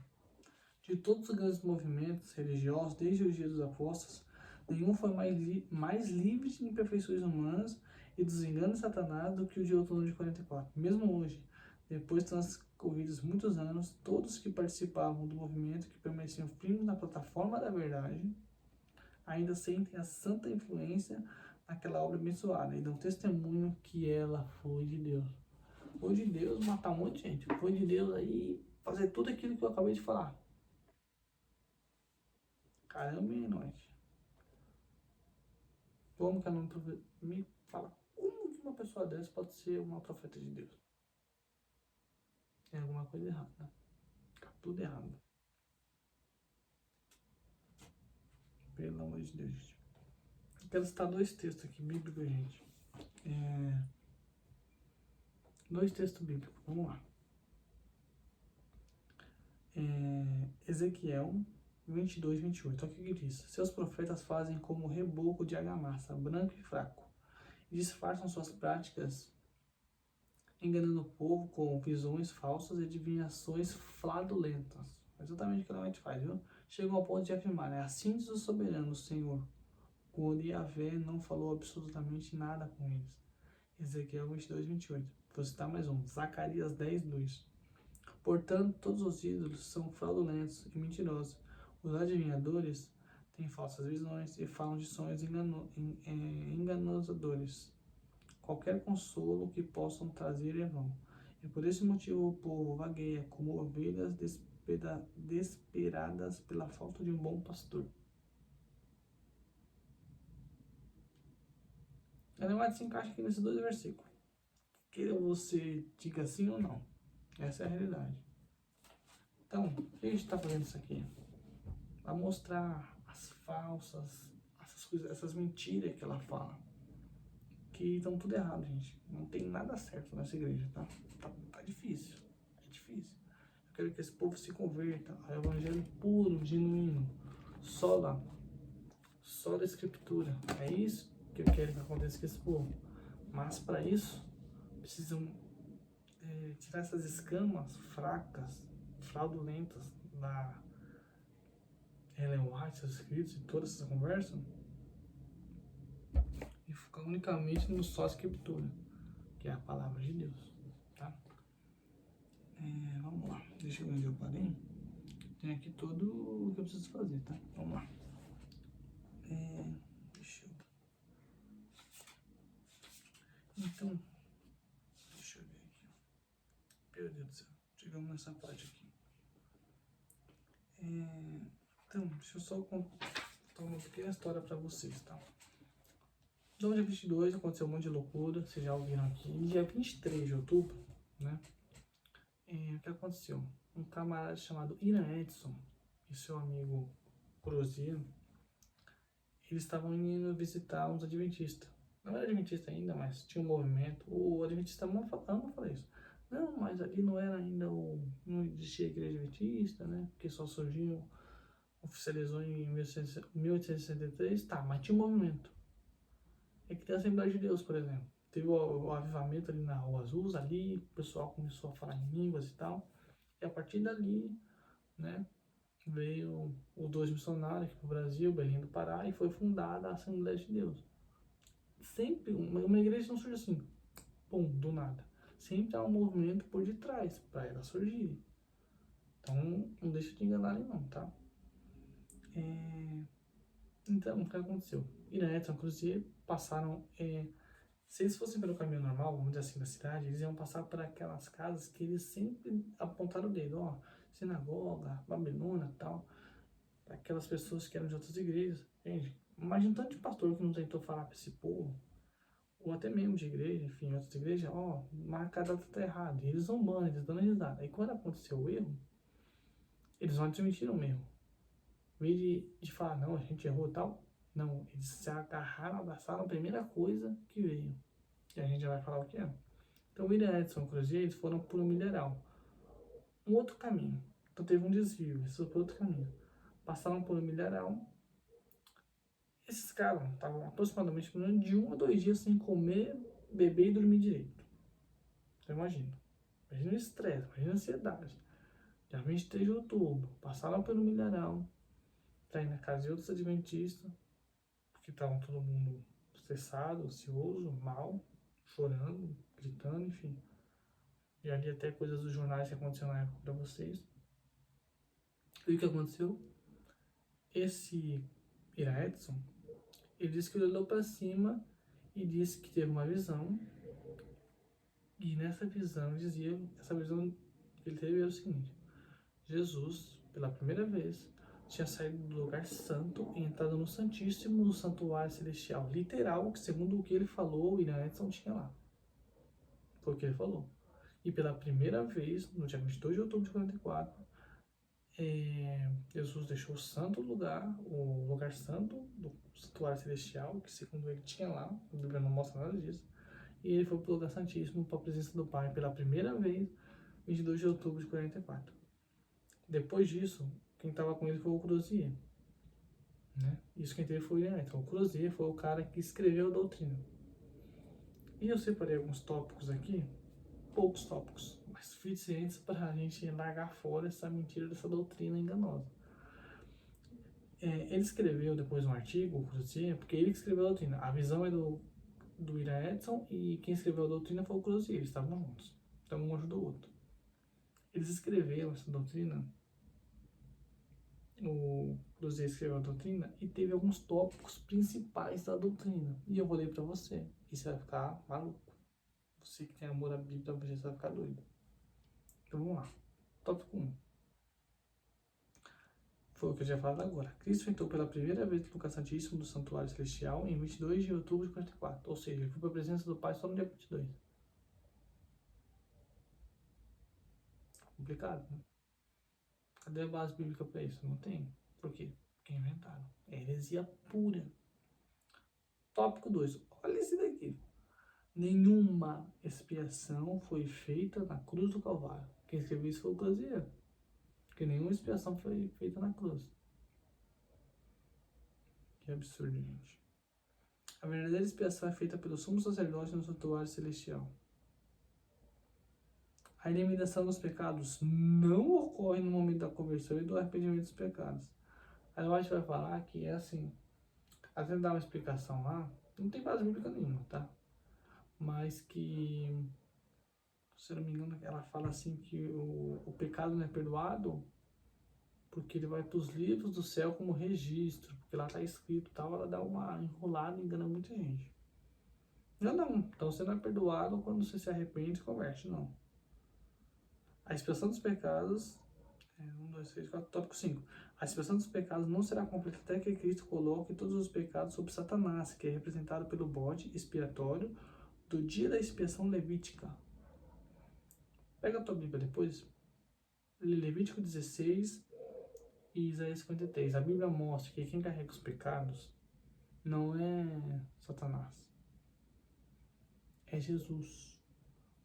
De todos os grandes movimentos religiosos, desde os dias dos apóstolos, nenhum foi mais livre de imperfeições humanas e dos enganos de Satanás do que o de outono de 44. Mesmo hoje, depois de transcorridos muitos anos, todos que participavam do movimento, que permaneciam firmes na plataforma da verdade, ainda sentem a santa influência naquela obra abençoada e dão testemunho que ela foi de Deus. Foi de Deus matar um monte de gente. Foi de Deus aí fazer tudo aquilo que eu acabei de falar. Caramba, hein, nós? Como que ela não me fala? Como que uma pessoa dessa pode ser uma profeta de Deus? Tem alguma coisa errada, né? Tá tudo errado. Pelo amor de Deus, gente. Eu quero citar dois textos aqui bíblicos, gente. Dois textos bíblicos. Vamos lá. Ezequiel 22, 28. Olha o que diz. Seus profetas fazem como reboco de argamassa, branco e fraco, e disfarçam suas práticas, enganando o povo com visões falsas e adivinhações fraudulentas. É exatamente o que a gente faz, viu? Chegam ao ponto de afirmar, né? Assim diz o soberano, Senhor, quando Yahvé não falou absolutamente nada com eles. Ezequiel 22, 28. Vou citar mais um. Zacarias 10, 2. Portanto, todos os ídolos são fraudulentos e mentirosos. Os adivinhadores têm falsas visões e falam de sonhos enganadores. Qualquer consolo que possam trazer é vão. E por esse motivo o povo vagueia como ovelhas desesperadas pela falta de um bom pastor. Ela mais se encaixa aqui nesses dois versículos. Queira você diga sim ou não. Essa é a realidade. Então, por que a gente está fazendo isso aqui? Para mostrar as falsas, essas coisas, essas mentiras que ela fala. Que estão tudo errado, gente. Não tem nada certo nessa igreja, tá? Tá difícil. É difícil. Eu quero que esse povo se converta ao evangelho puro, genuíno. Só da escritura. É isso que eu quero que aconteça com esse povo. Mas para isso, precisam tirar essas escamas fracas, fraudulentas da Ellen White, seus escritos e toda essa conversa e focar unicamente no só escritura, que é a palavra de Deus, tá? Vamos lá, deixa eu ver onde eu parei. Tem aqui todo o que eu preciso fazer, tá? Vamos lá. Então, deixa eu ver aqui. Meu Deus do céu, chegamos nessa parte aqui. Então, deixa eu só contar uma pequena história pra vocês, tá? No dia 22 aconteceu um monte de loucura, vocês já ouviram aqui. No dia 23 de outubro, né? O que aconteceu? Um camarada chamado Ian Edson e seu amigo Cruzia, eles estavam indo visitar uns adventistas. Não era adventista ainda, mas tinha um movimento. O adventista ama falar isso. Não, mas ali não era ainda o. Não existia a igreja adventista, né? Porque só surgiu, oficializou em 1863. Tá, mas tinha um movimento. É que tem a Assembleia de Deus, por exemplo. Teve o avivamento ali na Rua Azul, ali, o pessoal começou a falar em línguas e tal. E a partir dali, né, veio os dois missionários aqui para o Brasil, Belém do Pará, e foi fundada a Assembleia de Deus. Sempre, uma igreja não surge assim, pum, do nada. Sempre há um movimento por detrás para ela surgir. Então, não deixa de enganarem não, tá? Então, o que aconteceu? Irã e São Cruzeiro passaram... se eles fossem pelo caminho normal, vamos dizer assim, da cidade, eles iam passar por aquelas casas que eles sempre apontaram o dedo, ó, sinagoga, Babilônia e tal, aquelas pessoas que eram de outras igrejas, entende? Imagina um tanto de pastor que não tentou falar para esse povo, ou até mesmo de igreja, enfim, outras igrejas, ó, marca a data tá errada, e eles zombando, eles dando risada. Aí quando aconteceu o erro, eles não admitiram o erro. Em vez de falar, não, a gente errou e tal, não, eles se agarraram, abraçaram a primeira coisa que veio. E a gente já vai falar o que é. Então, o William Edson Cruzeiro, eles foram por um mineral. Um outro caminho. Então, teve um desvio, eles foram por outro caminho. Passaram por um mineral. Esses caras estavam aproximadamente de 1 a 2 dias sem comer, beber e dormir direito. Então, imagina. Imagina o estresse, imagina a ansiedade. Dia 23 de outubro, passaram pelo mineral, para ir na casa de outros adventistas, porque estavam todo mundo estressado, ansioso, mal, chorando, gritando, enfim. Já li até coisas dos jornais que aconteceram na época para vocês. E o que aconteceu? Esse Ira Edson, ele disse que ele olhou para cima e disse que teve uma visão. E nessa visão dizia, essa visão que ele teve era o seguinte: Jesus, pela primeira vez, tinha saído do lugar santo e entrado no Santíssimo, no santuário celestial. Literal, que segundo o que ele falou, o Ira Edson tinha lá. Foi o que ele falou. E pela primeira vez, no dia 22 de outubro de 44, Jesus deixou o santo lugar, o lugar santo do santuário celestial, que segundo ele tinha lá, a Bíblia não mostra nada disso, e ele foi para o lugar santíssimo, para a presença do Pai, pela primeira vez, 22 de outubro de 44. Depois disso, quem estava com ele foi o Crozier, né? Isso quem teve foi o Ian. Então, o Crozier foi o cara que escreveu a doutrina. E eu separei alguns tópicos aqui, poucos tópicos, mas suficientes para a gente largar fora essa mentira dessa doutrina enganosa. Ele escreveu depois um artigo, porque ele que escreveu a doutrina. A visão é do Ira Edson e quem escreveu a doutrina foi o Crozier, eles estavam juntos. Então um ajudou o outro. Eles escreveram essa doutrina, o Crozier escreveu a doutrina e teve alguns tópicos principais da doutrina. E eu vou ler para você, e você vai ficar maluco. Você que tem amor à Bíblia, você vai ficar doido. Então vamos lá. Tópico 1. Foi o que eu já falado agora. Cristo entrou pela primeira vez no lugar santíssimo do santuário celestial em 22 de outubro de 44. Ou seja, ele foi para a presença do Pai só no dia 22. Complicado, né? Cadê a base bíblica para isso? Não tem. Por quê? Porque inventaram. É heresia pura. Tópico 2. Olha esse daqui. Nenhuma expiação foi feita na cruz do Calvário. Quem escreveu isso foi o Crozier. Porque nenhuma expiação foi feita na cruz. Que absurdo, gente. A verdadeira expiação é feita pelo sumo sacerdote no santuário celestial. A eliminação dos pecados não ocorre no momento da conversão e do arrependimento dos pecados. Aí a gente vai falar que é assim, até dar uma explicação lá, não tem base bíblica nenhuma, tá? Mas que, se eu não me engano, ela fala assim que o pecado não é perdoado porque ele vai para os livros do céu como registro, porque lá está escrito e tal, ela dá uma enrolada e engana muita gente. Não, então você não é perdoado quando você se arrepende e converte, não. A expiação dos pecados, 1, 2, 3, 4, tópico 5. A expiação dos pecados não será completa até que Cristo coloque todos os pecados sobre Satanás, que é representado pelo bode expiatório do dia da expiação levítica. Pega a tua Bíblia depois, Levítico 16, e Isaías 53. A Bíblia mostra que quem carrega os pecados não é Satanás, é Jesus.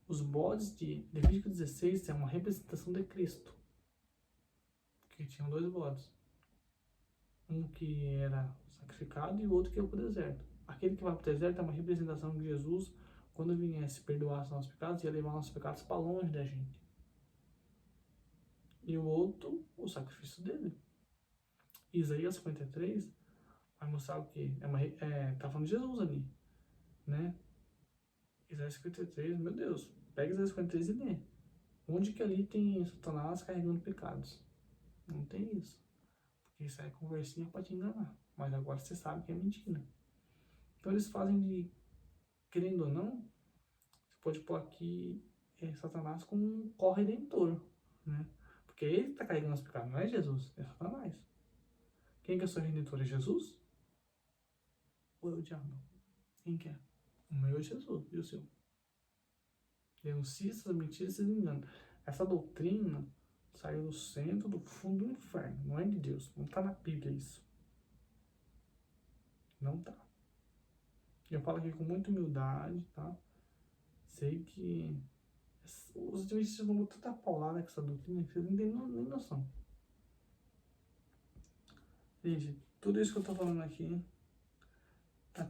Os bodes de Levítico 16 é uma representação de Cristo, que tinham dois bodes. Um que era sacrificado e o outro que ia para o deserto. Aquele que vai para o deserto é uma representação de Jesus, quando viesse perdoar os nossos pecados, ia levar nossos pecados para longe da gente. E o outro, o sacrifício dele. Isaías 53 vai mostrar o quê? Tá falando de Jesus ali, né? Isaías 53, meu Deus, pega Isaías 53 e lê. Onde que ali tem Satanás carregando pecados? Não tem isso. Porque isso é conversinha para te enganar. Mas agora você sabe que é mentira. Então eles fazem de, querendo ou não, você pode pôr aqui Satanás como um corredentor, né? Porque ele está carregando os pecados, não é Jesus, é Satanás. Quem que é o seu redentor? É Jesus? Ou é o diabo? Quem que é? O meu é Jesus, e o seu? Denuncia essas mentiras e esses enganos. Essa doutrina saiu do centro, do fundo do inferno. Não é de Deus. Não está na Bíblia isso. Não está. Eu falo aqui com muita humildade, tá? Sei que os adventistas vão botar tanta paulada com essa doutrina que vocês não têm nem noção. Gente, tudo isso que eu tô falando aqui,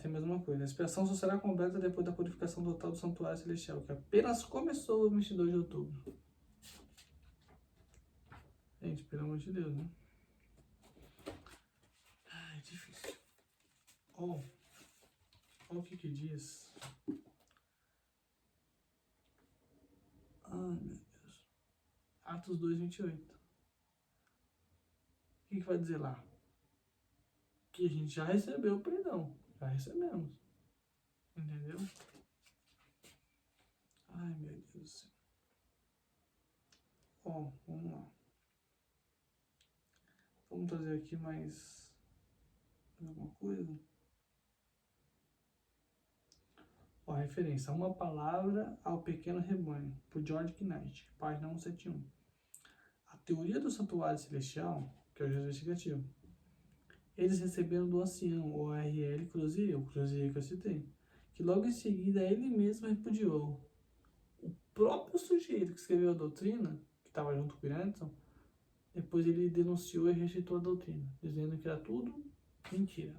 tem mais uma coisa. A expiação só será completa depois da purificação total do santuário celestial, que apenas começou no 22 de outubro. Gente, pelo amor de Deus, né? É difícil. Olha o que diz. Ai, meu Deus. Atos 2:28. O que vai dizer lá? Que a gente já recebeu o perdão. Já recebemos. Entendeu? Ai, meu Deus do céu. Ó, vamos lá. Vamos trazer aqui mais alguma coisa. Ó, referência. Uma palavra ao pequeno rebanho, por George Knight, página 171. A teoria do santuário celestial, que é o Jesus investigativo, eles receberam do ancião, o R.L. Crozier, o Crozier que eu citei, que logo em seguida ele mesmo repudiou. O próprio sujeito que escreveu a doutrina, que estava junto com o Granson, depois ele denunciou e rejeitou a doutrina, dizendo que era tudo mentira.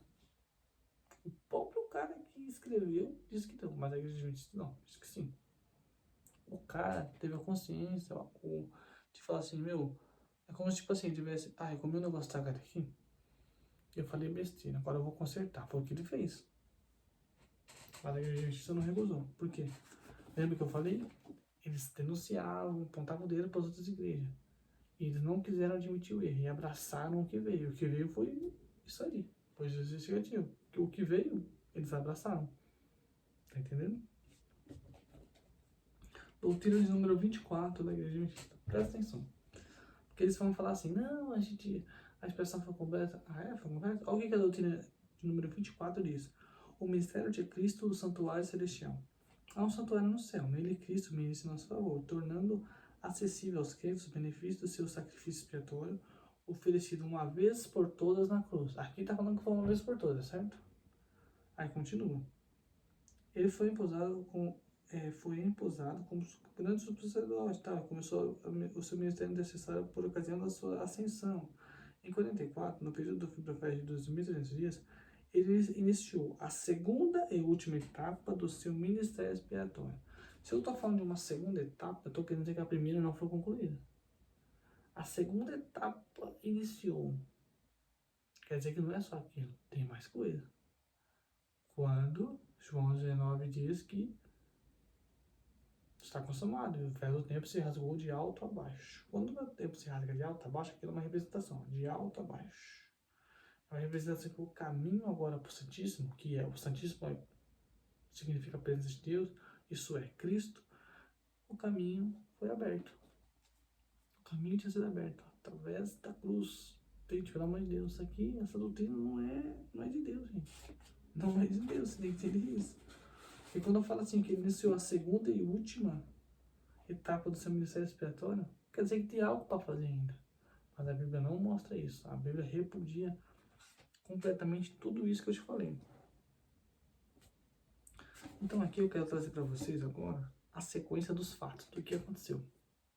O próprio cara que escreveu disse que não, mas a igreja adventista não, disse que sim. O cara teve a consciência de falar assim, meu, é como se tipo assim, tivesse, eu comi um negócio estragado aqui, eu falei besteira, agora eu vou consertar, foi o que ele fez. Mas a igreja adventista não recusou, por quê? Lembra que eu falei? Eles denunciavam, apontavam o dedo para as outras igrejas. E eles não quiseram admitir o erro e abraçaram o que veio. O que veio foi isso aí, foi Jesus investigativo. O que veio, eles abraçaram. Tá entendendo? Doutrina de número 24 da igreja adventista. Presta atenção. Porque eles vão falar assim, não, a expressão foi completa. Foi completa? Olha o que a doutrina de número 24 diz. O mistério de Cristo, o santuário celestial. Há um santuário no céu, nele Cristo ministra em nosso favor, tornando acessível aos crentes os benefícios do seu sacrifício expiatório, oferecido uma vez por todas na cruz. Aqui está falando que foi uma vez por todas, certo? Aí continua. Ele foi imposado como grande sumo sacerdote, começou o seu ministério necessário por ocasião da sua ascensão. Em 44, no período do fim profético de 2.300 dias, ele iniciou a segunda e última etapa do seu ministério expiatório. Se eu estou falando de uma segunda etapa, eu estou querendo dizer que a primeira não foi concluída. A segunda etapa iniciou. Quer dizer que não é só aquilo, tem mais coisa. Quando João 19 diz que está consumado, e o véu do tempo se rasgou de alto a baixo. Quando o tempo se rasga de alto a baixo, aquilo é uma representação, de alto a baixo. É uma representação que o caminho agora para o Santíssimo, que é o Santíssimo significa a presença de Deus, isso é Cristo, o caminho foi aberto. O caminho tinha sido aberto através da cruz. Gente, pelo amor de Deus, isso aqui, essa doutrina não é de Deus, gente. Não é de Deus, você tem que entender isso. E quando eu falo assim, que ele iniciou a segunda e última etapa do seu ministério expiatório, quer dizer que tem algo para fazer ainda. Mas a Bíblia não mostra isso. A Bíblia repudia completamente tudo isso que eu te falei. Então aqui eu quero trazer para vocês agora a sequência dos fatos, do que aconteceu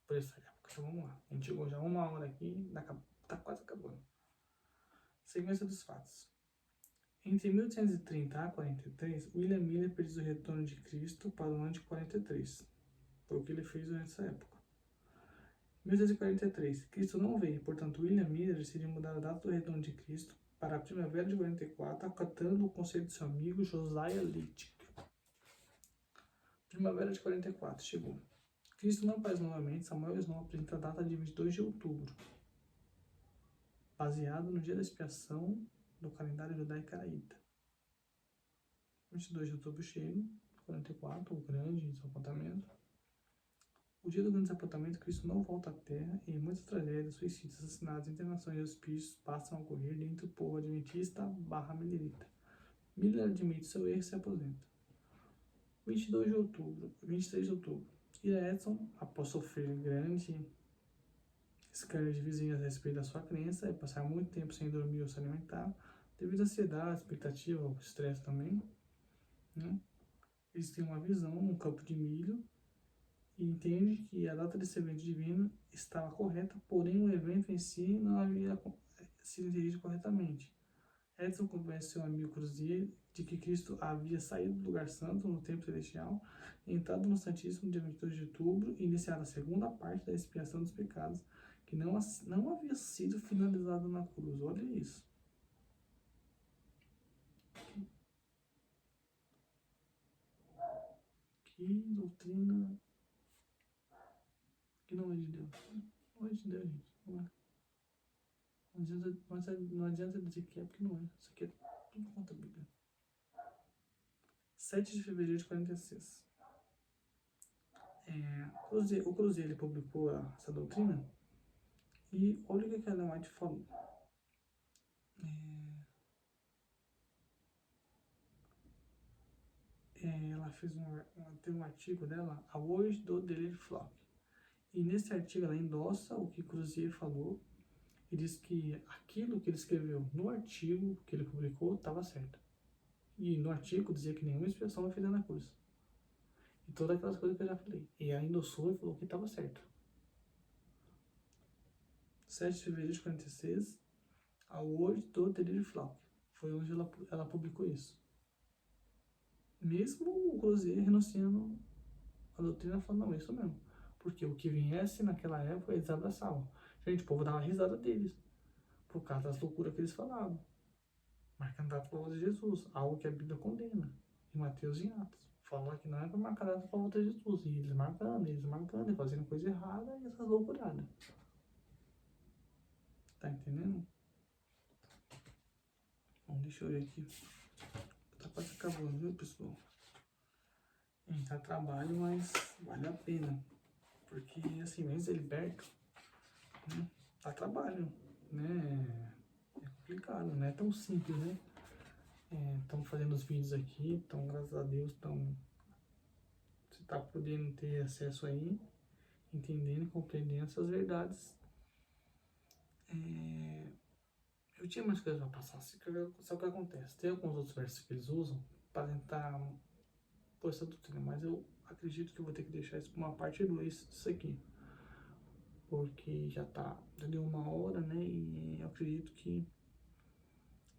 por essa época. Então vamos lá. A gente chegou já 1 hora aqui, tá quase acabando. Sequência dos fatos. Entre 1830 a 43, William Miller prediz o retorno de Cristo para o ano de 43. Foi o que ele fez durante essa época. 1843, Cristo não veio, portanto William Miller decidiu mudar a data do retorno de Cristo para a primavera de 44, acatando o conselho de seu amigo Josiah Littick. Primavera de 44, chegou. Cristo não aparece novamente, Samuel Snow apresenta a data de 22 de outubro, baseado no dia da expiação do calendário judaico-caraíta. 22 de outubro chega, 44, o grande desapontamento. O dia do grande desapontamento, Cristo não volta à Terra e muitas tragédias, suicídios, assassinatos, internações e hospícios passam a ocorrer dentro do povo adventista/millerita. Miller admite seu erro e se aposenta. 23 de outubro, Ira Edson, após sofrer grande escândalo de vizinhos a respeito da sua crença e passar muito tempo sem dormir ou se alimentar, devido à ansiedade, expectativa, ao estresse também, né? Eles têm uma visão num campo de milho e entende que a data desse evento divino estava correta, porém o evento em si não havia sido entendido corretamente. Edson convence seu amigo Cruzier de que Cristo havia saído do lugar santo no templo celestial, entrado no Santíssimo no dia 22 de outubro e iniciado a segunda parte da expiação dos pecados, que não havia sido finalizada na cruz. Olha isso. Que doutrina que não é de Deus. Não é de Deus, gente. Não é. Não adianta dizer que é, porque não é. Isso aqui é tudo contra a Bíblia. 7 de fevereiro de 46. O Cruzier ele publicou essa doutrina e olha o que a Ellen White falou. Ela tem um artigo dela, A Voz do Delirium Flock. E nesse artigo ela endossa o que Cruzier falou e diz que aquilo que ele escreveu no artigo que ele publicou estava certo. E no artigo dizia que nenhuma expiação foi feita na cruz. E todas aquelas coisas que eu já falei. E ela endossou e falou que estava certo. 7 de fevereiro de 46, A Word do Delirium Flock. Foi onde ela publicou isso. Mesmo o Cruzier renunciando a doutrina, falando, não, isso mesmo. Porque o que viesse naquela época, eles abraçavam. Gente, o povo dava risada deles. Por causa das loucuras que eles falavam. Marcando data para a volta de Jesus. Algo que a Bíblia condena. Em Mateus e em Atos. Falando que não é para marcar data para a volta de Jesus. E eles marcando, e fazendo coisa errada e essas loucuradas. Tá entendendo? Bom, deixa eu ver aqui. Tá quase acabando, viu, pessoal? Tá trabalho, mas vale a pena. Porque, assim, mesmo ser liberto, né? Dá trabalho, né? É complicado, não é tão simples, né? Estamos fazendo os vídeos aqui, então, graças a Deus, você tá podendo ter acesso aí, entendendo e compreendendo essas verdades. Eu tinha mais coisas para passar, só que acontece. Tem alguns outros versos que eles usam para tentar pôr essa doutrina, mas eu acredito que eu vou ter que deixar isso para uma parte 2 disso aqui. Porque já deu 1 hora, né? E eu acredito que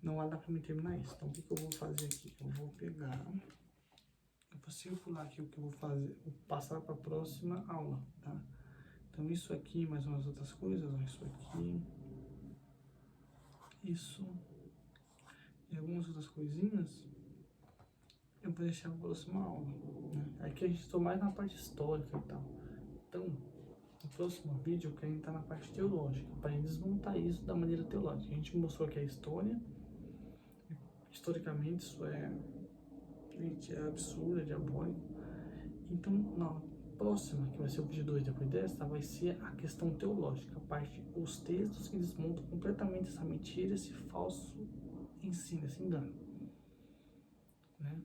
não vai dar para me terminar isso. Então, o que eu vou fazer aqui? Eu vou pegar, eu vou circular aqui o que eu vou fazer, vou passar para a próxima aula, tá? Então, isso aqui, mais umas outras coisas, ó, isso aqui, isso e algumas outras coisinhas, eu vou deixar para a próxima aula, né? Aqui a gente estou mais na parte histórica e tal. Então, no próximo vídeo eu quero entrar na parte teológica, para desmontar isso da maneira teológica. A gente mostrou aqui a história. Historicamente isso gente, é absurdo, é diabólico. Então, na próxima, que vai ser o vídeo 2 depois dessa, vai ser a questão teológica, a parte, os textos que desmontam completamente essa mentira, esse falso ensino, esse engano, né?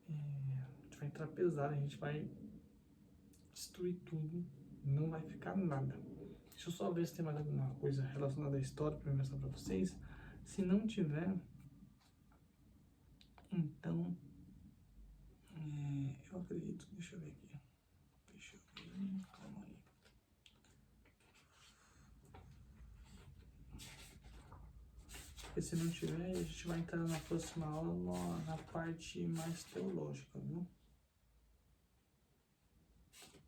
A gente vai entrar pesado, a gente vai destruir tudo, não vai ficar nada. Deixa eu só ver se tem mais alguma coisa relacionada à história para mostrar para vocês. Se não tiver, então, eu acredito, deixa eu ver aqui. Deixa eu ver, calma aí. Porque se não tiver, a gente vai entrar na próxima aula na parte mais teológica, viu?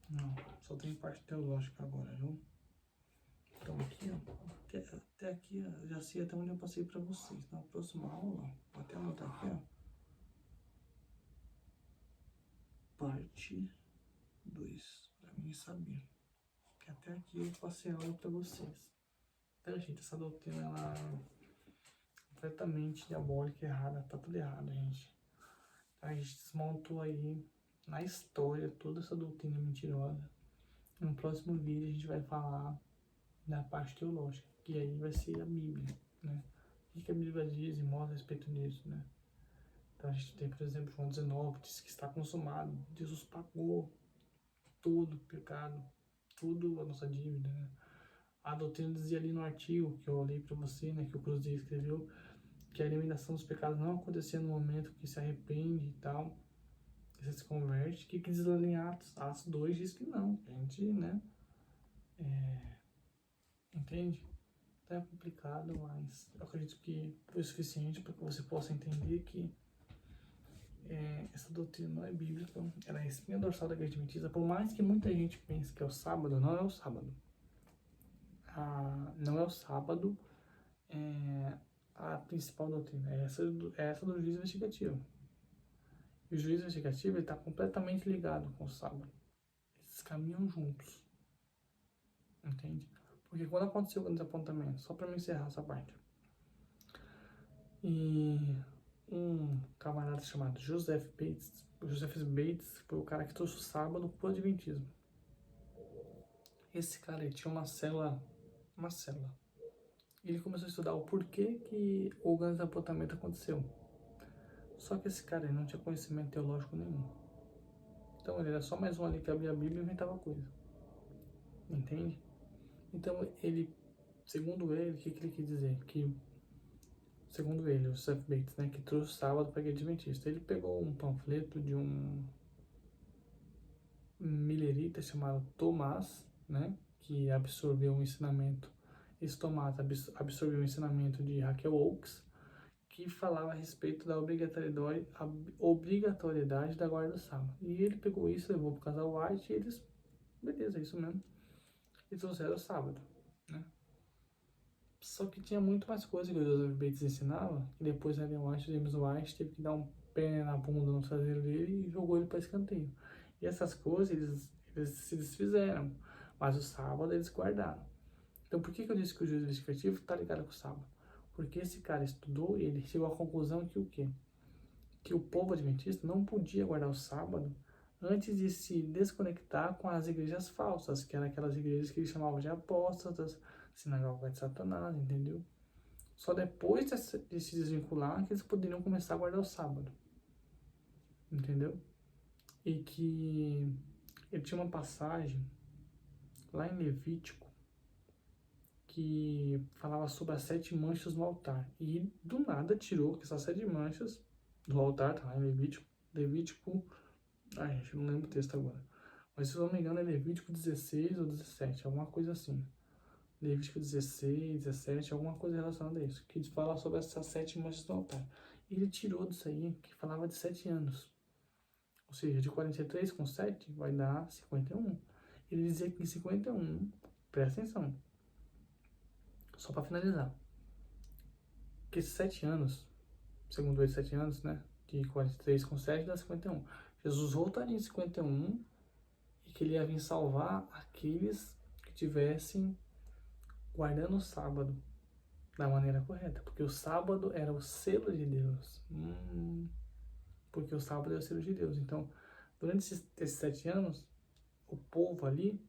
Não, só tem parte teológica agora, viu? Então aqui, ó, até aqui, ó, já sei até onde eu passei para vocês. Na próxima aula, vou até anotar aqui, ó. Parte 2, para mim saber. Que até aqui eu passei a aula para vocês. Então, gente, essa doutrina, ela é completamente diabólica, errada, tá tudo errado, gente. A gente desmontou aí na história toda essa doutrina mentirosa. No próximo vídeo a gente vai falar da parte teológica, que aí vai ser a Bíblia, né? O que a Bíblia diz e mostra a respeito disso, né? Então a gente tem, por exemplo, João 19, diz que está consumado. Jesus pagou todo o pecado, tudo a nossa dívida, né? A doutrina dizia ali no artigo que eu li para você, né, que o Cruzei escreveu, que a eliminação dos pecados não acontecia no momento que se arrepende e tal, que você se converte. Que diz ali em Atos 2 diz que não, a gente, né, entende? Então é complicado, mas eu acredito que foi o suficiente para que você possa entender que essa doutrina não é bíblica, ela é a espinha dorsal da igreja adventista. Por mais que muita gente pense que é o sábado, não é o sábado. Não é o sábado a principal doutrina, é essa do juízo investigativo. E o juízo investigativo está completamente ligado com o sábado. Eles caminham juntos, entende? Porque quando aconteceu o desapontamento, só para me encerrar essa parte, e um camarada chamado Joseph Bates foi o cara que trouxe o sábado pro adventismo. Esse cara, ele tinha uma célula. E ele começou a estudar o porquê que o grande desapontamento aconteceu. Só que esse cara, ele não tinha conhecimento teológico nenhum. Então ele era só mais um ali que abria a Bíblia e inventava coisa. Entende? Então ele, segundo ele, o que ele quis dizer? Que, segundo ele, o Joseph Bates, né, que trouxe o sábado para a igreja adventista, ele pegou um panfleto de um milerita chamado Tomás, né, que absorveu o ensinamento, esse Tomás absorveu o ensinamento de Raquel Oakes, que falava a respeito da obrigatoriedade da guarda do sábado. E ele pegou isso, levou para o casal White e eles, beleza, é isso mesmo. E trouxeram o sábado, né? Só que tinha muito mais coisa que o Joseph Bates ensinava, que depois Ellen White, James White, teve que dar um pé na bunda no traseiro dele e jogou ele para escanteio. E essas coisas, eles se desfizeram, mas o sábado eles guardaram. Então por que eu disse que o juízo investigativo está ligado com o sábado? Porque esse cara estudou e ele chegou à conclusão que o quê? Que o povo adventista não podia guardar o sábado antes de se desconectar com as igrejas falsas, que eram aquelas igrejas que eles chamavam de apóstatas, sinagoga de Satanás, entendeu? Só depois de se desvincular que eles poderiam começar a guardar o sábado, entendeu? E que ele tinha uma passagem lá em Levítico que falava sobre as 7 manchas no altar. E do nada tirou que essas 7 manchas do altar, tá lá em Levítico, ai, gente, não lembro o texto agora. Mas se eu não me engano é Levítico 16 ou 17, alguma coisa assim. Levítico 16, 17, alguma coisa relacionada a isso. Que fala sobre essas 7 manchas do altar. E ele tirou disso aí, que falava de 7 anos. Ou seja, de 43 com 7 vai dar 51. Ele dizia que em 51, presta atenção, só para finalizar, que esses 7 anos, segundo ele, 7 anos, né, de 43 com 7 dá 51. Jesus voltaria em 51 e que ele ia vir salvar aqueles que tivessem guardando o sábado da maneira correta, porque o sábado era o selo de Deus. Porque o sábado é o selo de Deus. Então, durante esses 7 anos, o povo ali,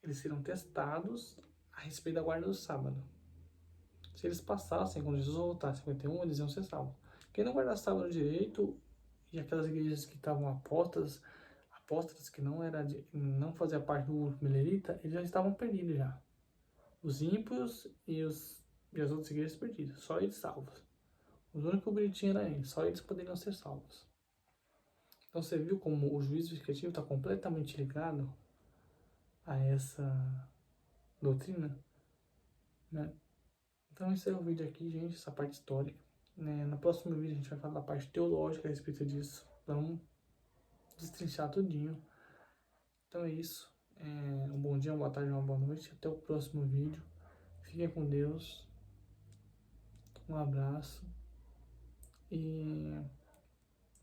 eles serão testados a respeito da guarda do sábado. Se eles passassem, quando Jesus voltar em 51, eles iam ser salvos. Quem não guardasse o sábado direito, e aquelas igrejas que estavam apóstatas que não fazia parte do grupo milerita, eles já estavam perdidos já. Os ímpios e as outras igrejas perdidas, só eles salvos. Os únicos bonitinhos eram eles, só eles poderiam ser salvos. Então você viu como o juízo vindicativo está completamente ligado a essa doutrina, né? Então esse é o vídeo aqui, gente, essa parte histórica. Né? No próximo vídeo a gente vai falar da parte teológica a respeito disso. Vamos destrinchar tudinho. Então é isso. Um bom dia, uma boa tarde, uma boa noite. Até o próximo vídeo. Fiquem com Deus. Um abraço. E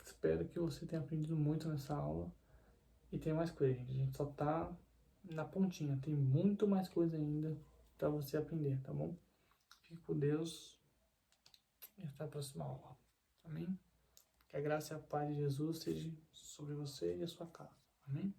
espero que você tenha aprendido muito nessa aula. E tem mais coisa, gente. A gente só tá na pontinha. Tem muito mais coisa ainda para você aprender, tá bom? Fique com Deus. E até a próxima aula. Amém? Que a graça e a paz de Jesus seja sobre você e a sua casa. Amém?